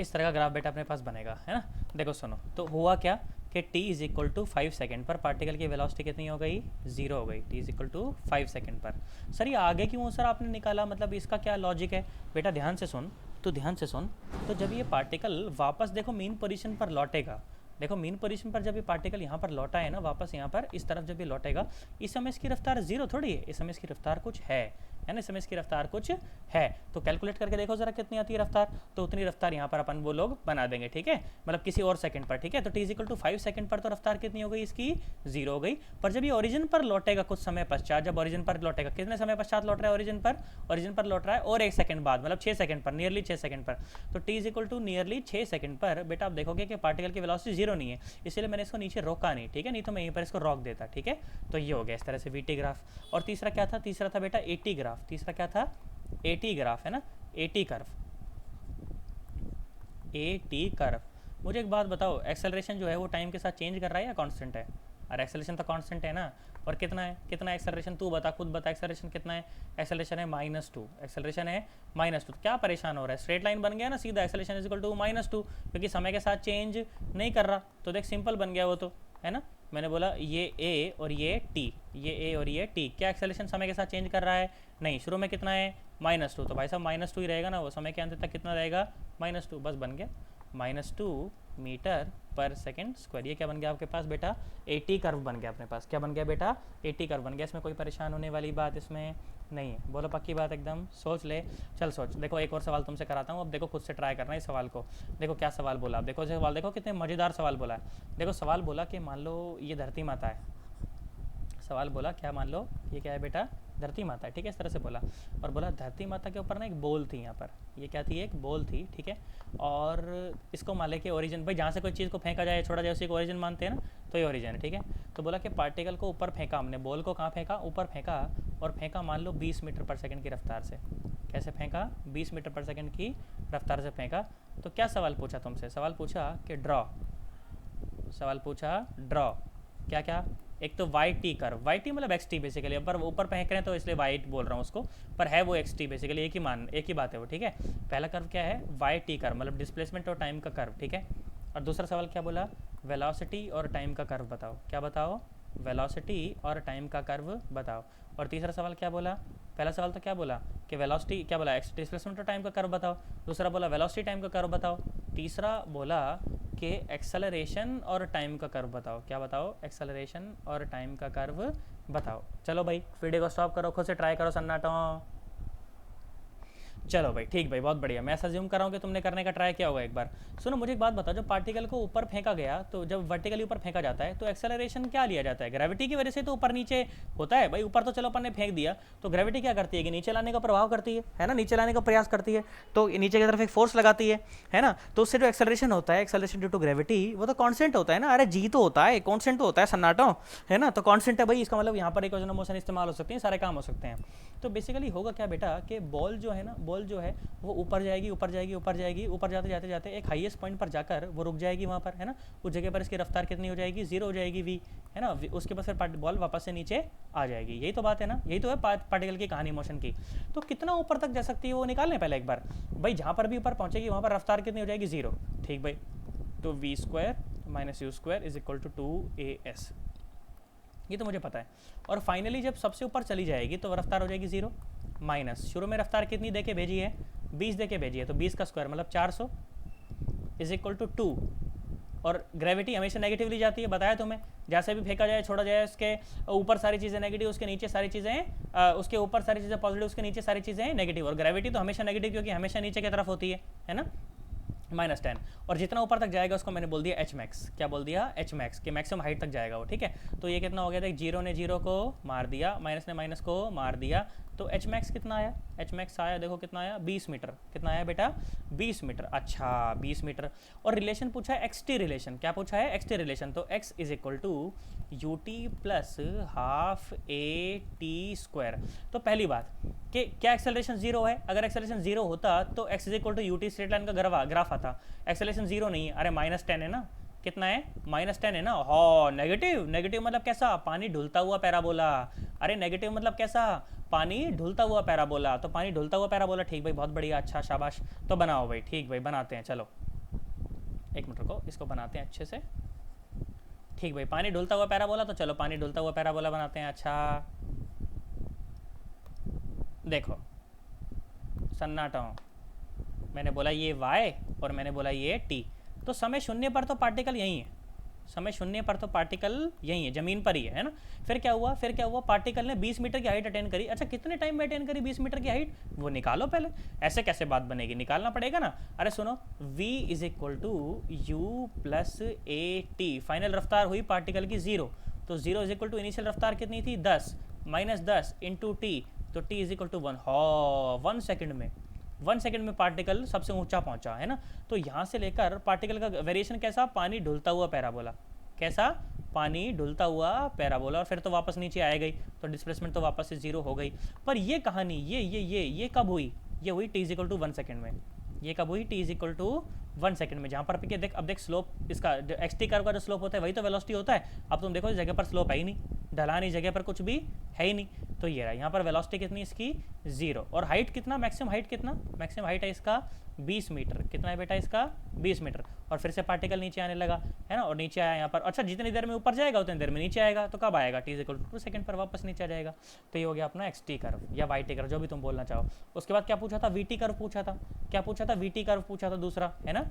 इस तरह का ग्राफ बेटा अपने पास बनेगा, है ना। देखो सुनो, तो हुआ क्या कि t is equal to 5 second पर पार्टिकल की वेलोसिटी कितनी हो गई, 0 हो गई। t is equal to 5 second पर। सर ये आगे क्यों सर आपने निकाला, मतलब इसका क्या लॉजिक है बेटा, ध्यान से सुन। तो ध्यान से सुन, तो जब ये पार्टिकल वापस देखो मेन पोजीशन पर लौटेगा, देखो मेन पोजीशन पर जब ये पार्टिकल यहाँ पर लौटा है ना, वापस यहाँ पर इस तरफ जब ये लौटेगा, इस समय इसकी रफ्तार 0 थोड़ी है, इस समय इसकी रफ्तार कुछ है ना, इस समय इसकी रफ्तार कुछ है। तो कैलकुलेट करके देखो जरा कितनी आती है रफ्तार, तो उतनी रफ्तार यहाँ पर अपन वो लोग बना देंगे, ठीक है, मतलब किसी और सेकंड पर, ठीक है। तो t इक्वल टू 5 सेकंड पर तो रफ्तार कितनी हो गई इसकी, 0 हो गई। पर जब ये ओरिजिन पर लौटेगा कुछ समय पश्चात, जब ओरिजिन पर लौटेगा, कितने समय पश्चात लौट रहा है ओरिजिन पर लौट रहा है और 1 सेकंड बाद, मतलब 6 सेकंड पर, नियरली 6 सेकंड पर। तो t equal to nearly 6 second पर बेटा आप देखोगे कि पार्टिकल की वेलोसिटी 0 नहीं है, इसलिए मैंने इसको नीचे रोका नहीं, ठीक है, नहीं तो मैं यहीं पर इसको रोक देता, ठीक है। तो ये हो गया इस तरह से वीटी ग्राफ। और तीसरा क्या था, तीसरा था बेटा एटी ग्राफ। तीसरा क्या था, एटी ग्राफ, है ना, एटी कर्व, एटी कर्व। मुझे एक बात बताओ, एक्सेलरेशन जो है वो टाइम के साथ चेंज कर रहा है या कांस्टेंट है? और एक्सेलरेशन तो कांस्टेंट है ना। और कितना है, कितना एक्सेलरेशन तू बता, खुद बता, एक्सेलरेशन कितना है? एक्सेलरेशन है -2, एक्सेलरेशन है -2। तो क्या परेशान हो रहा है, स्ट्रेट लाइन बन गया ना सीधा, एक्सेलरेशन इज इक्वल टू -2, क्योंकि समय के साथ चेंज नहीं कर रहा। तो देख सिंपल बन गया वो तो, है ना। मैंने बोला ये ए और ये टी, ये ए और ये टी, क्या एक्सेलरेशन समय के साथ चेंज कर रहा है? नहीं। शुरू में कितना है, -2, तो भाई साहब -2 ही रहेगा ना वो, समय के अंत तक कितना रहेगा, -2, बस बन गया, -2 मीटर पर सेकेंड स्क्वायर। ये क्या बन गया आपके पास बेटा, एटी कर्व बन गया अपने पास। क्या बन गया बेटा, एटी कर्व बन गया। इसमें कोई परेशान होने वाली बात इसमें नहीं है, बोलो पक्की बात एकदम, सोच ले। चल सोच, देखो एक और सवाल तुमसे कराता हूँ, अब देखो खुद से ट्राई करना इस सवाल को। देखो क्या सवाल बोला, अब देखो सवाल, देखो कितने मज़ेदार सवाल बोला है। देखो सवाल बोला कि मान लो ये धरती माता है, सवाल बोला क्या, मान लो ये क्या है बेटा, धरती माता है, ठीक है, इस तरह से बोला। और बोला धरती माता के ऊपर ना एक बॉल थी, यहाँ पर ये क्या थी, एक बॉल थी, ठीक है। और इसको मान ले कि ओरिजिन, भाई जहाँ से कोई चीज़ को फेंका जाए छोड़ा जाए उसी को ओरिजिन मानते हैं ना, तो ये ओरिजिन है, ठीक है। तो बोला कि पार्टिकल को ऊपर फेंका हमने, बॉल को कहाँ फेंका, ऊपर फेंका, और फेंका मान लो 20 मीटर पर सेकेंड की रफ्तार से। कैसे फेंका, 20 मीटर पर सेकेंड की रफ्तार से फेंका। तो क्या सवाल पूछा तुमसे, सवाल पूछा कि ड्रॉ, सवाल पूछा ड्रॉ क्या क्या, एक तो y t curve, y t मतलब एक्स टी बेसिकली, पर ऊपर फेंक रहे हैं तो इसलिए वाई बोल रहा हूँ उसको, पर है वो एक्स टी बेसिकली, एक ही मान, एक ही बात है वो, ठीक है। पहला कर्व क्या है, वाई टी कर्व, मतलब डिस्प्लेसमेंट और टाइम का कर्व, ठीक है। और दूसरा सवाल क्या बोला, वेलोसिटी और टाइम का कर्व बताओ। क्या बताओ, वेलोसिटी और टाइम का कर्व बताओ। और तीसरा सवाल क्या बोला, पहला सवाल तो क्या बोला कि वेलोसिटी, क्या बोला, एक्स डिस्प्लेसमेंट और टाइम का कर्व बताओ। दूसरा बोला वेलोसिटी टाइम का कर्व बताओ। तीसरा बोला कि एक्सेलरेशन और टाइम का कर्व बताओ। क्या बताओ, एक्सेलरेशन और टाइम का कर्व बताओ। चलो भाई वीडियो को स्टॉप करो, खुद से ट्राई करो सन्नाटो। चलो भाई ठीक भाई, बहुत बढ़िया। मैं ऐसा ज्यूम कर रहा हूँ कि तुमने करने का ट्राई किया होगा एक बार। सुनो मुझे एक बात बताओ, जब पार्टिकल को ऊपर फेंका गया, तो जब वर्टिकली ऊपर फेंका जाता है तो एक्सेलरेशन क्या लिया जाता है, ग्रेविटी की वजह से तो ऊपर नीचे होता है भाई। ऊपर तो चलो अपन ने फेंक दिया, तो ग्रेविटी क्या करती है कि नीचे लाने का प्रभाव करती है ना, नीचे लाने का प्रयास करती है, तो नीचे की तरफ एक फोर्स लगाती है ना। तो उससे जो एक्सेलरेशन होता है, एक्सेलरेशन ड्यू टू ग्रेविटी, वो तो कॉन्स्टेंट होता है ना। अरे जी तो होता है, कॉन्स्टेंट तो होता है सन्नाटो, है ना। तो कॉन्स्टेंट है भाई, इसका मतलब यहाँ पर इक्वेशन ऑफ मोशन इस्तेमाल हो सकती है, सारे काम हो सकते हैं। तो बेसिकली होगा क्या बेटा कि बॉल जो है ना, बॉल जो है वो ऊपर जाएगी, ऊपर जाएगी, ऊपर जाएगी, ऊपर जाते जाते जाते एक हाईएस्ट पॉइंट पर जाकर वो रुक जाएगी वहाँ पर, है ना। उस जगह पर इसकी रफ्तार कितनी हो जाएगी, 0 हो जाएगी v, है ना। उसके बाद फिर बॉल वापस से नीचे आ जाएगी। यही तो बात है ना, यही तो है पार्टिकल की कहानी मोशन की। तो कितना ऊपर तक जा सकती है वो निकाल लें पहले एक बार भाई। जहाँ पर भी ऊपर पहुँचेगी वहाँ पर रफ्तार कितनी हो जाएगी, 0, ठीक भाई। तो v² - u² = 2as, ये तो मुझे पता है। और फाइनली जब सबसे ऊपर चली जाएगी तो रफ्तार हो जाएगी 0 माइनस, शुरू में रफ्तार कितनी देके भेजी है, 20 देके भेजी है, तो 20 का स्क्वायर मतलब 400 = 2। और ग्रेविटी हमेशा नेगेटिवली जाती है, बताया तुम्हें। जैसे भी फेंका जाए छोड़ा जाए, उसके ऊपर सारी चीज़ें नेगेटिव, उसके नीचे सारी चीज़ें, उसके ऊपर सारी चीज़ें पॉजिटिव, उसके नीचे सारी चीज़ें नेगेटिव। और ग्रेविटी तो हमेशा नेगेटिव, क्योंकि हमेशा नीचे की तरफ होती है ना, -10। और जितना ऊपर तक जाएगा उसको मैंने बोल दिया Hmax। क्या बोल दिया, Hmax, कि मैक्सिमम हाइट तक जाएगा वो, ठीक है। तो ये कितना हो गया, देख 0 ने 0 को मार दिया, माइनस ने माइनस को मार दिया, तो Hmax कितना आया, Hmax आया देखो कितना आया, 20 मीटर। कितना आया बेटा, 20 मीटर। अच्छा 20 मीटर। और रिलेशन पूछा है xt रिलेशन। क्या पूछा है, xt रिलेशन। तो x = ut + ½ at²। तो पहली बात कि क्या एक्सेलरेशन 0 है, अगर एक्सेलरेशन 0 होता तो x = ut, स्ट्रेट लाइन का ग्राफ आता। एक्सेलरेशन 0 नहीं है, अरे -10 है ना, कितना है, -10 है ना। हाँ नेगेटिव, नेगेटिव मतलब कैसा, पानी ढुलता हुआ पैराबोला। अरे नेगेटिव मतलब कैसा, पानी ढुलता हुआ पैराबोला। तो पानी ढुलता हुआ पैराबोला, ठीक भाई, बहुत बढ़िया, अच्छा शाबाश। तो बनाओ भाई, ठीक भाई बनाते हैं, चलो एक मिनट रुको, इसको बनाते हैं अच्छे से। ठीक भाई, पानी डुलता हुआ पैराबोला, तो चलो पानी डुलता हुआ पैराबोला बनाते हैं। अच्छा देखो सन्नाटा हूँ, मैंने बोला ये y और मैंने बोला ये t, तो समय शून्य पर तो पार्टिकल यही है, समय शून्य पर तो पार्टिकल यही है, ज़मीन पर ही है ना। फिर क्या हुआ, पार्टिकल ने 20 मीटर की हाइट अटेन करी। अच्छा कितने टाइम में अटेन करी 20 मीटर की हाइट, वो निकालो पहले। ऐसे कैसे बात बनेगी, निकालना पड़ेगा ना। अरे सुनो, v is equal to u plus a t, final रफ्तार हुई पार्टिकल की 0, तो 0 इज इक्वल टू इनिशियल रफ्तार कितनी थी 10 माइनस 10 इंटू टी, तो t इज इक्वल टू 1। हाँ 1 सेकेंड में, 1 सेकेंड में पार्टिकल सबसे ऊंचा पहुंचा है ना। तो यहाँ से लेकर पार्टिकल का वेरिएशन कैसा, पानी ढुलता हुआ पैराबोला, कैसा, पानी ढुलता हुआ पैराबोला, और फिर तो वापस नीचे आए गई, तो डिस्प्लेसमेंट तो वापस से 0 हो गई। पर ये कहानी ये कब हुई, ये हुई t is equal to 1 second में। ये कब हुई, t is equal to 1 second में, जहाँ पर देख, अब देख स्लोप इसका, एक्स टी कर्व का जो स्लोप होता है वही तो वेलोसिटी होता है। अब तुम देखो इस जगह पर स्लोप है ही नहीं, ढलान इस जगह पर कुछ भी है ही नहीं, तो ये रहा, यहाँ पर वेलोसिटी कितनी इसकी 0, और हाइट कितना, मैक्सिमम हाइट कितना, मैक्सिमम हाइट है इसका 20 मीटर, कितना है बेटा इसका 20 मीटर। और फिर से पार्टिकल नीचे आने लगा है ना, और नीचे आया यहाँ पर। अच्छा जितनी देर में ऊपर जाएगा उतनी देर में नीचे आएगा, तो कब आएगा, t is equal to 2 second पर वापस नीचे आ जाएगा। तो ये हो गया अपना एक्स टी कर्व या वाई टी कर्व, जो भी तुम बोलना चाहो। उसके बाद क्या पूछा था, वी टी कर्व पूछा था, क्या पूछा था, वी टी कर्व पूछा था दूसरा, है ना,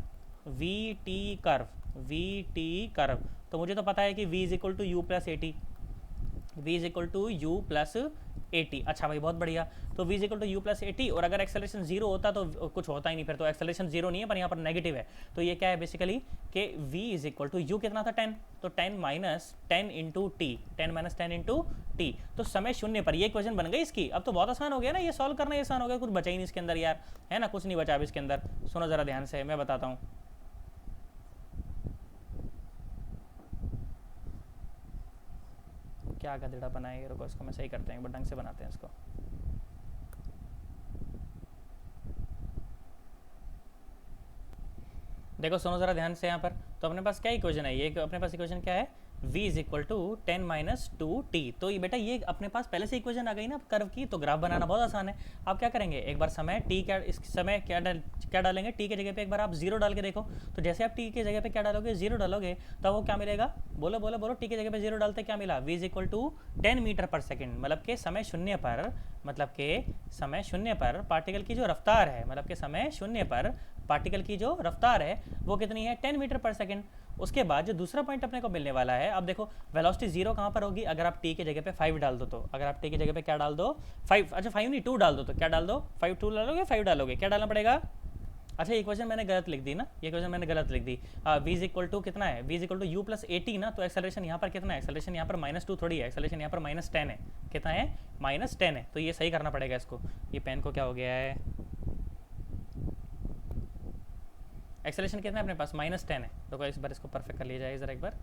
v t curve, v t curve. तो मुझे तो पता है कि v is equal to u plus a t, v is equal to u plus a t. अच्छा भाई बहुत बढ़िया, तो v is equal to u plus a t, और अगर एक्सेलरेशन 0 होता तो कुछ होता ही नहीं, फिर तो एक्सेलरेशन 0 नहीं है पर यहाँ पर नेगेटिव है। तो ये क्या है बेसिकली कि v is equal to u कितना था 10, तो 10 minus 10 into t, 10 minus 10 into t, तो समय शून्य पर। ये इक्वेशन बन गई इसकी। अब तो बहुत आसान हो गया ना, ये सॉल्व करना ही आसान हो गया, कुछ बचा ही नहीं इसके अंदर यार, है ना, कुछ नहीं बचा अब इसके अंदर। सुनो जरा ध्यान से, मैं बताता हूँ। क्या गधेड़ा बनाएंगे, रुको इसको मैं सही करते हैं, ढंग से बनाते हैं इसको। देखो सुनो जरा ध्यान से यहाँ पर, तो अपने पास क्या इक्वेशन है, ये अपने पास इक्वेशन क्या है, v is equal to 10 minus 2t। तो ये बेटा ये अपने पास पहले से इक्वेशन आ गई ना कर्व की, तो ग्राफ बनाना बहुत आसान है। आप क्या करेंगे, एक बार समय t क्या, इस समय क्या डालेंगे, t के जगह पे एक बार आप 0 डाल के देखो। तो जैसे आप t के जगह पे क्या डालोगे, 0 डालोगे, तो वो क्या मिलेगा, बोलो बोलो बोलो, t के जगह पे 0 डालते क्या मिला, v is equal to 10 metre पर सेकेंड, मतलब के समय शून्य पर, मतलब के समय शून्य पर पार्टिकल की जो रफ्तार है, मतलब के समय शून्य पर पार्टिकल की जो रफ्तार है वो कितनी है, 10 मीटर पर सेकेंड। उसके बाद जो दूसरा पॉइंट अपने को मिलने वाला है, अब देखो वेलोसिटी 0 कहाँ पर होगी, अगर आप t के जगह पे 5 डाल दो, तो अगर आप t की जगह पे क्या डाल दो 5, अच्छा 5 नहीं 2 डाल दो, तो क्या डाल दो 5, 2 डालोगे 5 डालोगे, क्या डालना पड़ेगा। अच्छा ये क्वेश्चन मैंने गलत लिख दी ना, ये क्वेश्चन मैंने गलत लिख दी। v इज इक्वल टू कितना है, v is equal to u plus a t ना, तो एक्सेलरेशन यहाँ पर कितना है, एक्सेलरेशन यहाँ पर -2 थोड़ी है, एक्सेलरेशन यहाँ पर -10 है, कितना है -10 है। तो ये सही करना पड़ेगा इसको, ये पेन को क्या हो गया है, एक्सेलरेशन कितना है अपने पास -10 है। देखो इस बार इसको परफेक्ट कर लिया जाए जरा एक बार।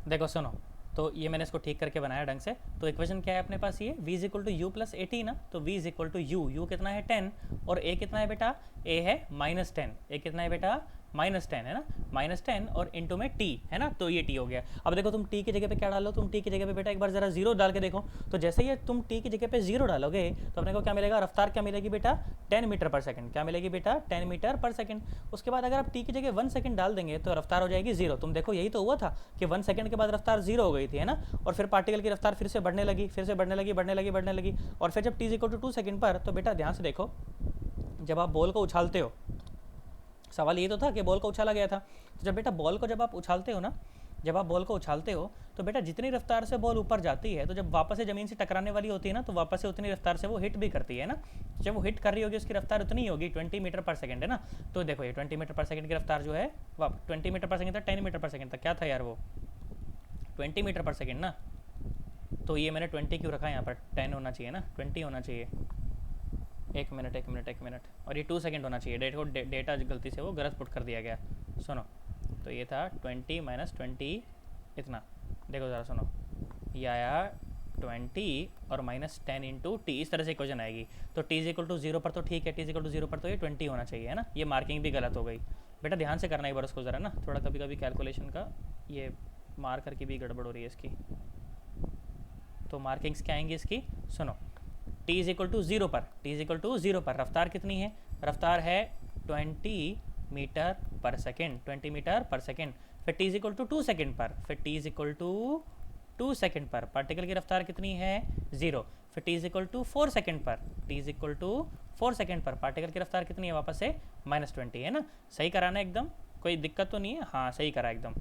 देखो सुनो, तो ये मैंने इसको ठीक करके बनाया ढंग से। तो इक्वेशन क्या है अपने पास, ये v is equal to u plus a t ना, तो v is equal to u कितना है 10, और a कितना है बेटा, a है -10, a कितना है बेटा -10 है ना, -10 और इंटू में t है ना, तो ये t हो गया। अब देखो तुम t की जगह पे क्या डालो, तुम t की जगह पे बेटा एक बार जरा 0 डाल के देखो, तो जैसे ही तुम t की जगह पे 0 डालोगे तो अपने को क्या मिलेगा, रफ्तार क्या मिलेगी बेटा 10 मीटर पर सेकंड, क्या मिलेगी बेटा 10 मीटर पर सेकंड। उसके बाद अगर आप t की जगह 1 सेकंड डाल देंगे तो रफ्तार हो जाएगी 0। तुम देखो यही तो हुआ था कि 1 सेकंड के बाद रफ्तार 0 हो गई थी, है ना, और फिर पार्टिकल की रफ्तार फिर से बढ़ने लगी, फिर से बढ़ने लगी, बढ़ने लगी, बढ़ने लगी, और फिर जब t इक्वल टू 2 सेकंड पर, तो बेटा ध्यान से देखो, जब आप बॉल को उछालते हो सवाल ये तो था कि बॉल को उछाला गया था। तो जब बेटा बॉल को जब आप उछालते हो ना, जब आप बॉल को उछालते हो तो बेटा जितनी रफ्तार से बॉल ऊपर जाती है, तो जब वापस से ज़मीन से टकराने वाली होती है ना, तो वापस से उतनी रफ्तार से वो हिट भी करती है ना। जब वो हिट कर रही होगी उसकी रफ्तार उतनी ही होगी, 20 मीटर पर सेकंड है ना। तो देखो ये 20 मीटर पर सेकंड की रफ्तार जो है, 20 मीटर पर सेकंड था, 10 मीटर पर सेकंड था, क्या था यार वो 20 मीटर पर सेकंड ना। तो ये मैंने 20 क्यों रखा है यहाँ पर, 10 होना चाहिए ना, 20 होना चाहिए। एक मिनट, और ये 2 सेकंड होना चाहिए। डेटा गलती से वो गलत पुट कर दिया गया। सुनो, तो ये था 20 माइनस 20 इतना, देखो ज़रा सुनो, ये आया 20 और माइनस 10 इंटू टी, इस तरह से इक्वेशन आएगी। तो टी इज इक्वल टू 0 पर तो ठीक है, टी इज इक्वल टू 0 पर तो ये 20 होना चाहिए है ना। ये मार्किंग भी गलत हो गई बेटा, ध्यान से करना एक बार उसको ज़रा ना, थोड़ा कभी कभी कैलकुलेशन का ये मार्कर की भी गड़बड़ हो रही है इसकी। तो मार्किंग्स क्या आएंगी इसकी, सुनो, टी इज इक्वल टू 0 पर, टी इज इक्वल टू 0 पर रफ्तार कितनी है, रफ्तार है 20 मीटर पर सेकेंड, 20 मीटर पर सेकेंड। फिर T is equal to 2 second पर, फिर T is equal to 2 second पर पार्टिकल की रफ्तार कितनी है 0। फिर T is equal to 4 second पर, T is equal to 4 second पर पार्टिकल की रफ्तार कितनी है वापस से -20 है ना। सही कराना एकदम, कोई दिक्कत तो नहीं है, हाँ सही करा एकदम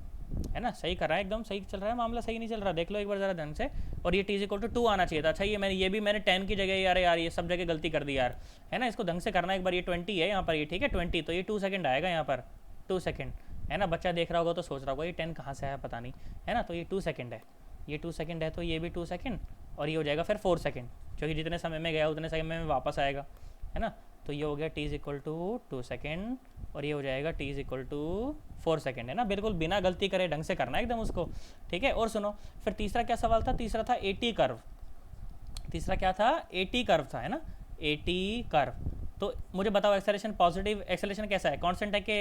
है ना, सही करा एकदम, सही चल रहा है मामला, सही नहीं चल रहा देख लो एक बार ज़रा ढंग से। और ये टी इज इक्वल टू 2 आना चाहिए था। अच्छा ये भी मैंने 10 की जगह यार ये सब जगह गलती कर दी यार, है ना। इसको ढंग से करना एक बार, ये 20 है यहाँ पर, ये ठीक है 20, तो ये 2 सेकेंड आएगा यहाँ पर, 2 सेकेंड है ना। बच्चा देख रहा होगा तो सोच रहा होगा ये 10 कहाँ से आया पता नहीं, है ना। तो ये 2 सेकेंड है, ये 2 सेकेंड है, तो ये भी 2 सेकेंड, और ये हो जाएगा फिर 4 सेकेंड, क्योंकि जितने समय में गया उतने समय में वापस आएगा, है ना। तो ये हो गया t is equal to 2 second, और ये हो जाएगा t is equal to 4 second, है ना। बिल्कुल बिना गलती करे ढंग से करना एकदम उसको, ठीक है। और सुनो, फिर तीसरा क्या सवाल था, तीसरा था एटी कर्व। तीसरा क्या था, एटी कर्व था, है ना, एटी कर्व। तो मुझे बताओ एक्सेलरेशन, पॉजिटिव एक्सेलरेशन कैसा है, कांस्टेंट है कि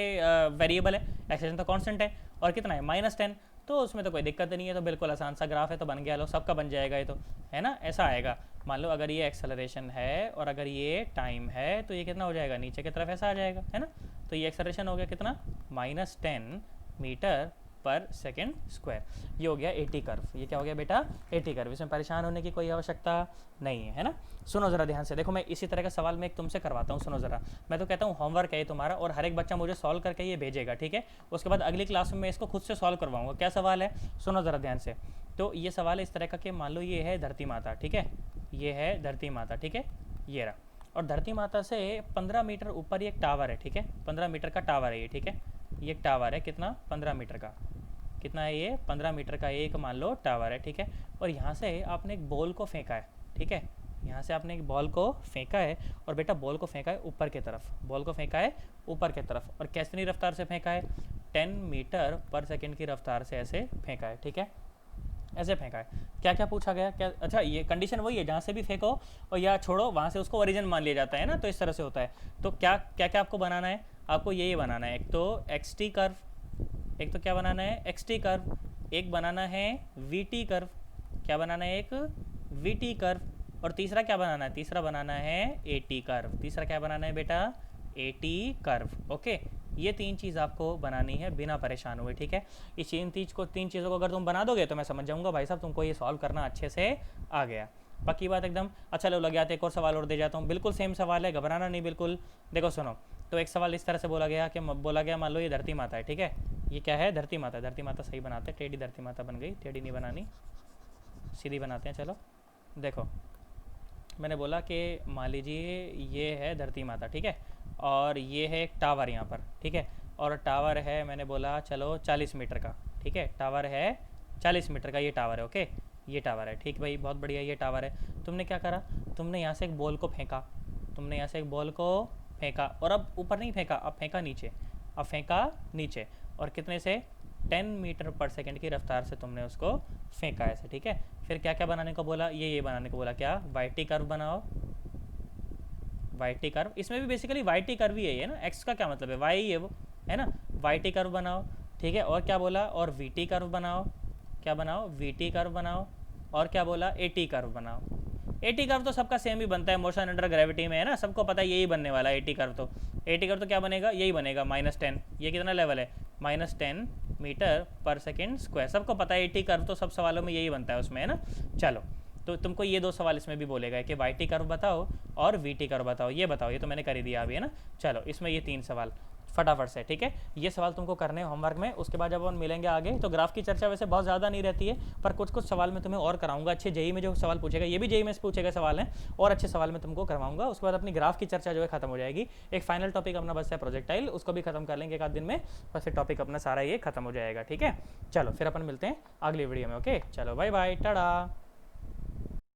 वेरिएबल है। एक्सेलरेशन तो कांस्टेंट है, और कितना है -10, तो उसमें तो कोई दिक्कत नहीं है, तो बिल्कुल आसान सा ग्राफ है, तो बन गया, लो सबका बन जाएगा ये तो, है ना। ऐसा आएगा, मान लो अगर ये एक्सेलरेशन है और अगर ये टाइम है, तो ये कितना हो जाएगा, नीचे की तरफ ऐसा आ जाएगा, है ना। तो ये एक्सेलरेशन हो गया कितना, -10 मीटर पर सेकेंड स्क्वायर। ये हो गया एटी कर्व। ये क्या हो गया बेटा, एटी कर्व। इसमें परेशान होने की कोई आवश्यकता नहीं है ना। सुनो ज़रा ध्यान से, देखो मैं इसी तरह का सवाल मैं एक तुमसे करवाता हूँ, सुनो ज़रा। मैं तो कहता हूँ होमवर्क है ये तुम्हारा, और हर एक बच्चा मुझे सॉल्व करके ये भेजेगा, ठीक है। उसके बाद अगली क्लास में मैं इसको खुद से सॉल्व करवाऊंगा। क्या सवाल है, सुनो ज़रा ध्यान से। तो ये सवाल है इस तरह का कि मान लो ये है धरती माता, ठीक है, ये है धरती माता, ठीक है, ये रहा। और धरती माता से 15 मीटर ऊपर ये एक टावर है, ठीक है, 15 मीटर का टावर है ये, ठीक है। ये एक टावर है, कितना, 15 मीटर का, कितना है ये, 15 मीटर का एक मान लो टावर है, ठीक है। और यहाँ से आपने एक बॉल को फेंका है, ठीक है, यहाँ से आपने एक बॉल को फेंका है, और बेटा बॉल को फेंका है ऊपर की तरफ, बॉल को फेंका है ऊपर की तरफ, और कितनी रफ्तार से फेंका है, 10 मीटर पर सेकेंड की रफ्तार से ऐसे फेंका है, ठीक है, ऐसे फेंका है। क्या क्या पूछा गया, क्या, अच्छा ये कंडीशन वही है, जहाँ से भी फेंको और या छोड़ो वहाँ से उसको ओरिजिन मान लिया जाता है ना, तो इस तरह से होता है। तो क्या क्या क्या आपको बनाना है, आपको ये बनाना है, एक तो एक्स टी कर्व, एक तो क्या बनाना है, एक्स टी कर्व, एक बनाना है वी टी कर्व, क्या बनाना है, एक वी टी कर्व, और तीसरा क्या बनाना है, तीसरा बनाना है ए टी कर्व। तीसरा क्या बनाना है बेटा, ए टी कर्व, ओके। ये 3 चीज़ आपको बनानी है बिना परेशान हुए, ठीक है। इस तीन चीज़ों को अगर तुम बना दोगे तो मैं समझ जाऊंगा भाई साहब तुमको ये सॉल्व करना अच्छे से आ गया, पक्की बात एकदम। अच्छा लो लग जाते, एक और सवाल और दे जाता हूँ, बिल्कुल सेम सवाल है, घबराना नहीं बिल्कुल। देखो सुनो, तो एक सवाल इस तरह से बोला गया कि मान लो ये धरती माता है, ठीक है, ये क्या है, धरती माता। धरती माता सही बनाते हैं, टेढ़ी धरती माता बन गई, टेढ़ी नहीं बनानी, सीधी बनाते हैं। चलो देखो, मैंने बोला कि मान लीजिए ये है धरती माता, ठीक है, और ये है एक टावर यहाँ पर, ठीक है, और टावर है, मैंने बोला चलो 40 मीटर का, ठीक है, टावर है 40 मीटर का, ये टावर है, ओके, ये टावर है, ठीक भाई, बहुत बढ़िया, ये टावर है। तुमने क्या करा, तुमने यहाँ से एक बॉल को फेंका, तुमने यहाँ से एक बॉल को फेंका, और अब ऊपर नहीं फेंका, अब फेंका नीचे, अब फेंका नीचे, और कितने से, 10 मीटर पर सेकेंड की रफ्तार से तुमने उसको फेंका ऐसे, ठीक है। फिर क्या क्या बनाने को बोला, ये बनाने को बोला, क्या, वाई टी कर्व बनाओ, वाई टी कर्व। इसमें भी बेसिकली वाई टी कर्व ही है ना, एक्स का क्या मतलब है, वाई है वो, है ना, वाई टी कर्व बनाओ, ठीक है। और क्या बोला, और वी टी कर्व बनाओ, क्या बनाओ, वी टी कर्व बनाओ, और क्या बोला, ए टी कर्व बनाओ। ए टी कर्व तो सबका सेम ही बनता है, मोशन अंडर ग्रेविटी में, है ना, सबको पता है यही बनने वाला है ए टी कर्व। तो ए टी कर्व तो क्या बनेगा, यही बनेगा, -10, ये कितना लेवल है, -10 मीटर पर सेकेंड स्क्वायर, सबको पता है ए टी कर्व तो सब सवालों में यही बनता है उसमें, है ना। चलो, तो तुमको ये 2 सवाल इसमें भी बोलेगा कि वाई टी कर्व बताओ और वी टी कर्व बताओ, ये बताओ, ये तो मैंने कर ही दिया अभी, है ना। चलो इसमें ये 3 सवाल, फटाफट से, ठीक है। ये सवाल तुमको करने हैं होमवर्क में, उसके बाद जब हम मिलेंगे आगे तो ग्राफ की चर्चा वैसे बहुत ज़्यादा नहीं रहती है, पर कुछ कुछ सवाल मैं तुम्हें और कराऊंगा। अच्छे जेई में जो सवाल पूछेगा, ये भी जेई में से पूछेगा सवाल है, और अच्छे सवाल मैं तुमको करवाऊंगा। उसके बाद अपनी ग्राफ की चर्चा जो है खत्म हो जाएगी। एक फाइनल टॉपिक अपना बस है प्रोजेक्टाइल, उसको भी खत्म कर लेंगे एक आध दिन में, बस फिर टॉपिक अपना सारा ये खत्म हो जाएगा, ठीक है। चलो फिर अपन मिलते हैं अगली वीडियो में, ओके। चलो बाय बाय, टाटा।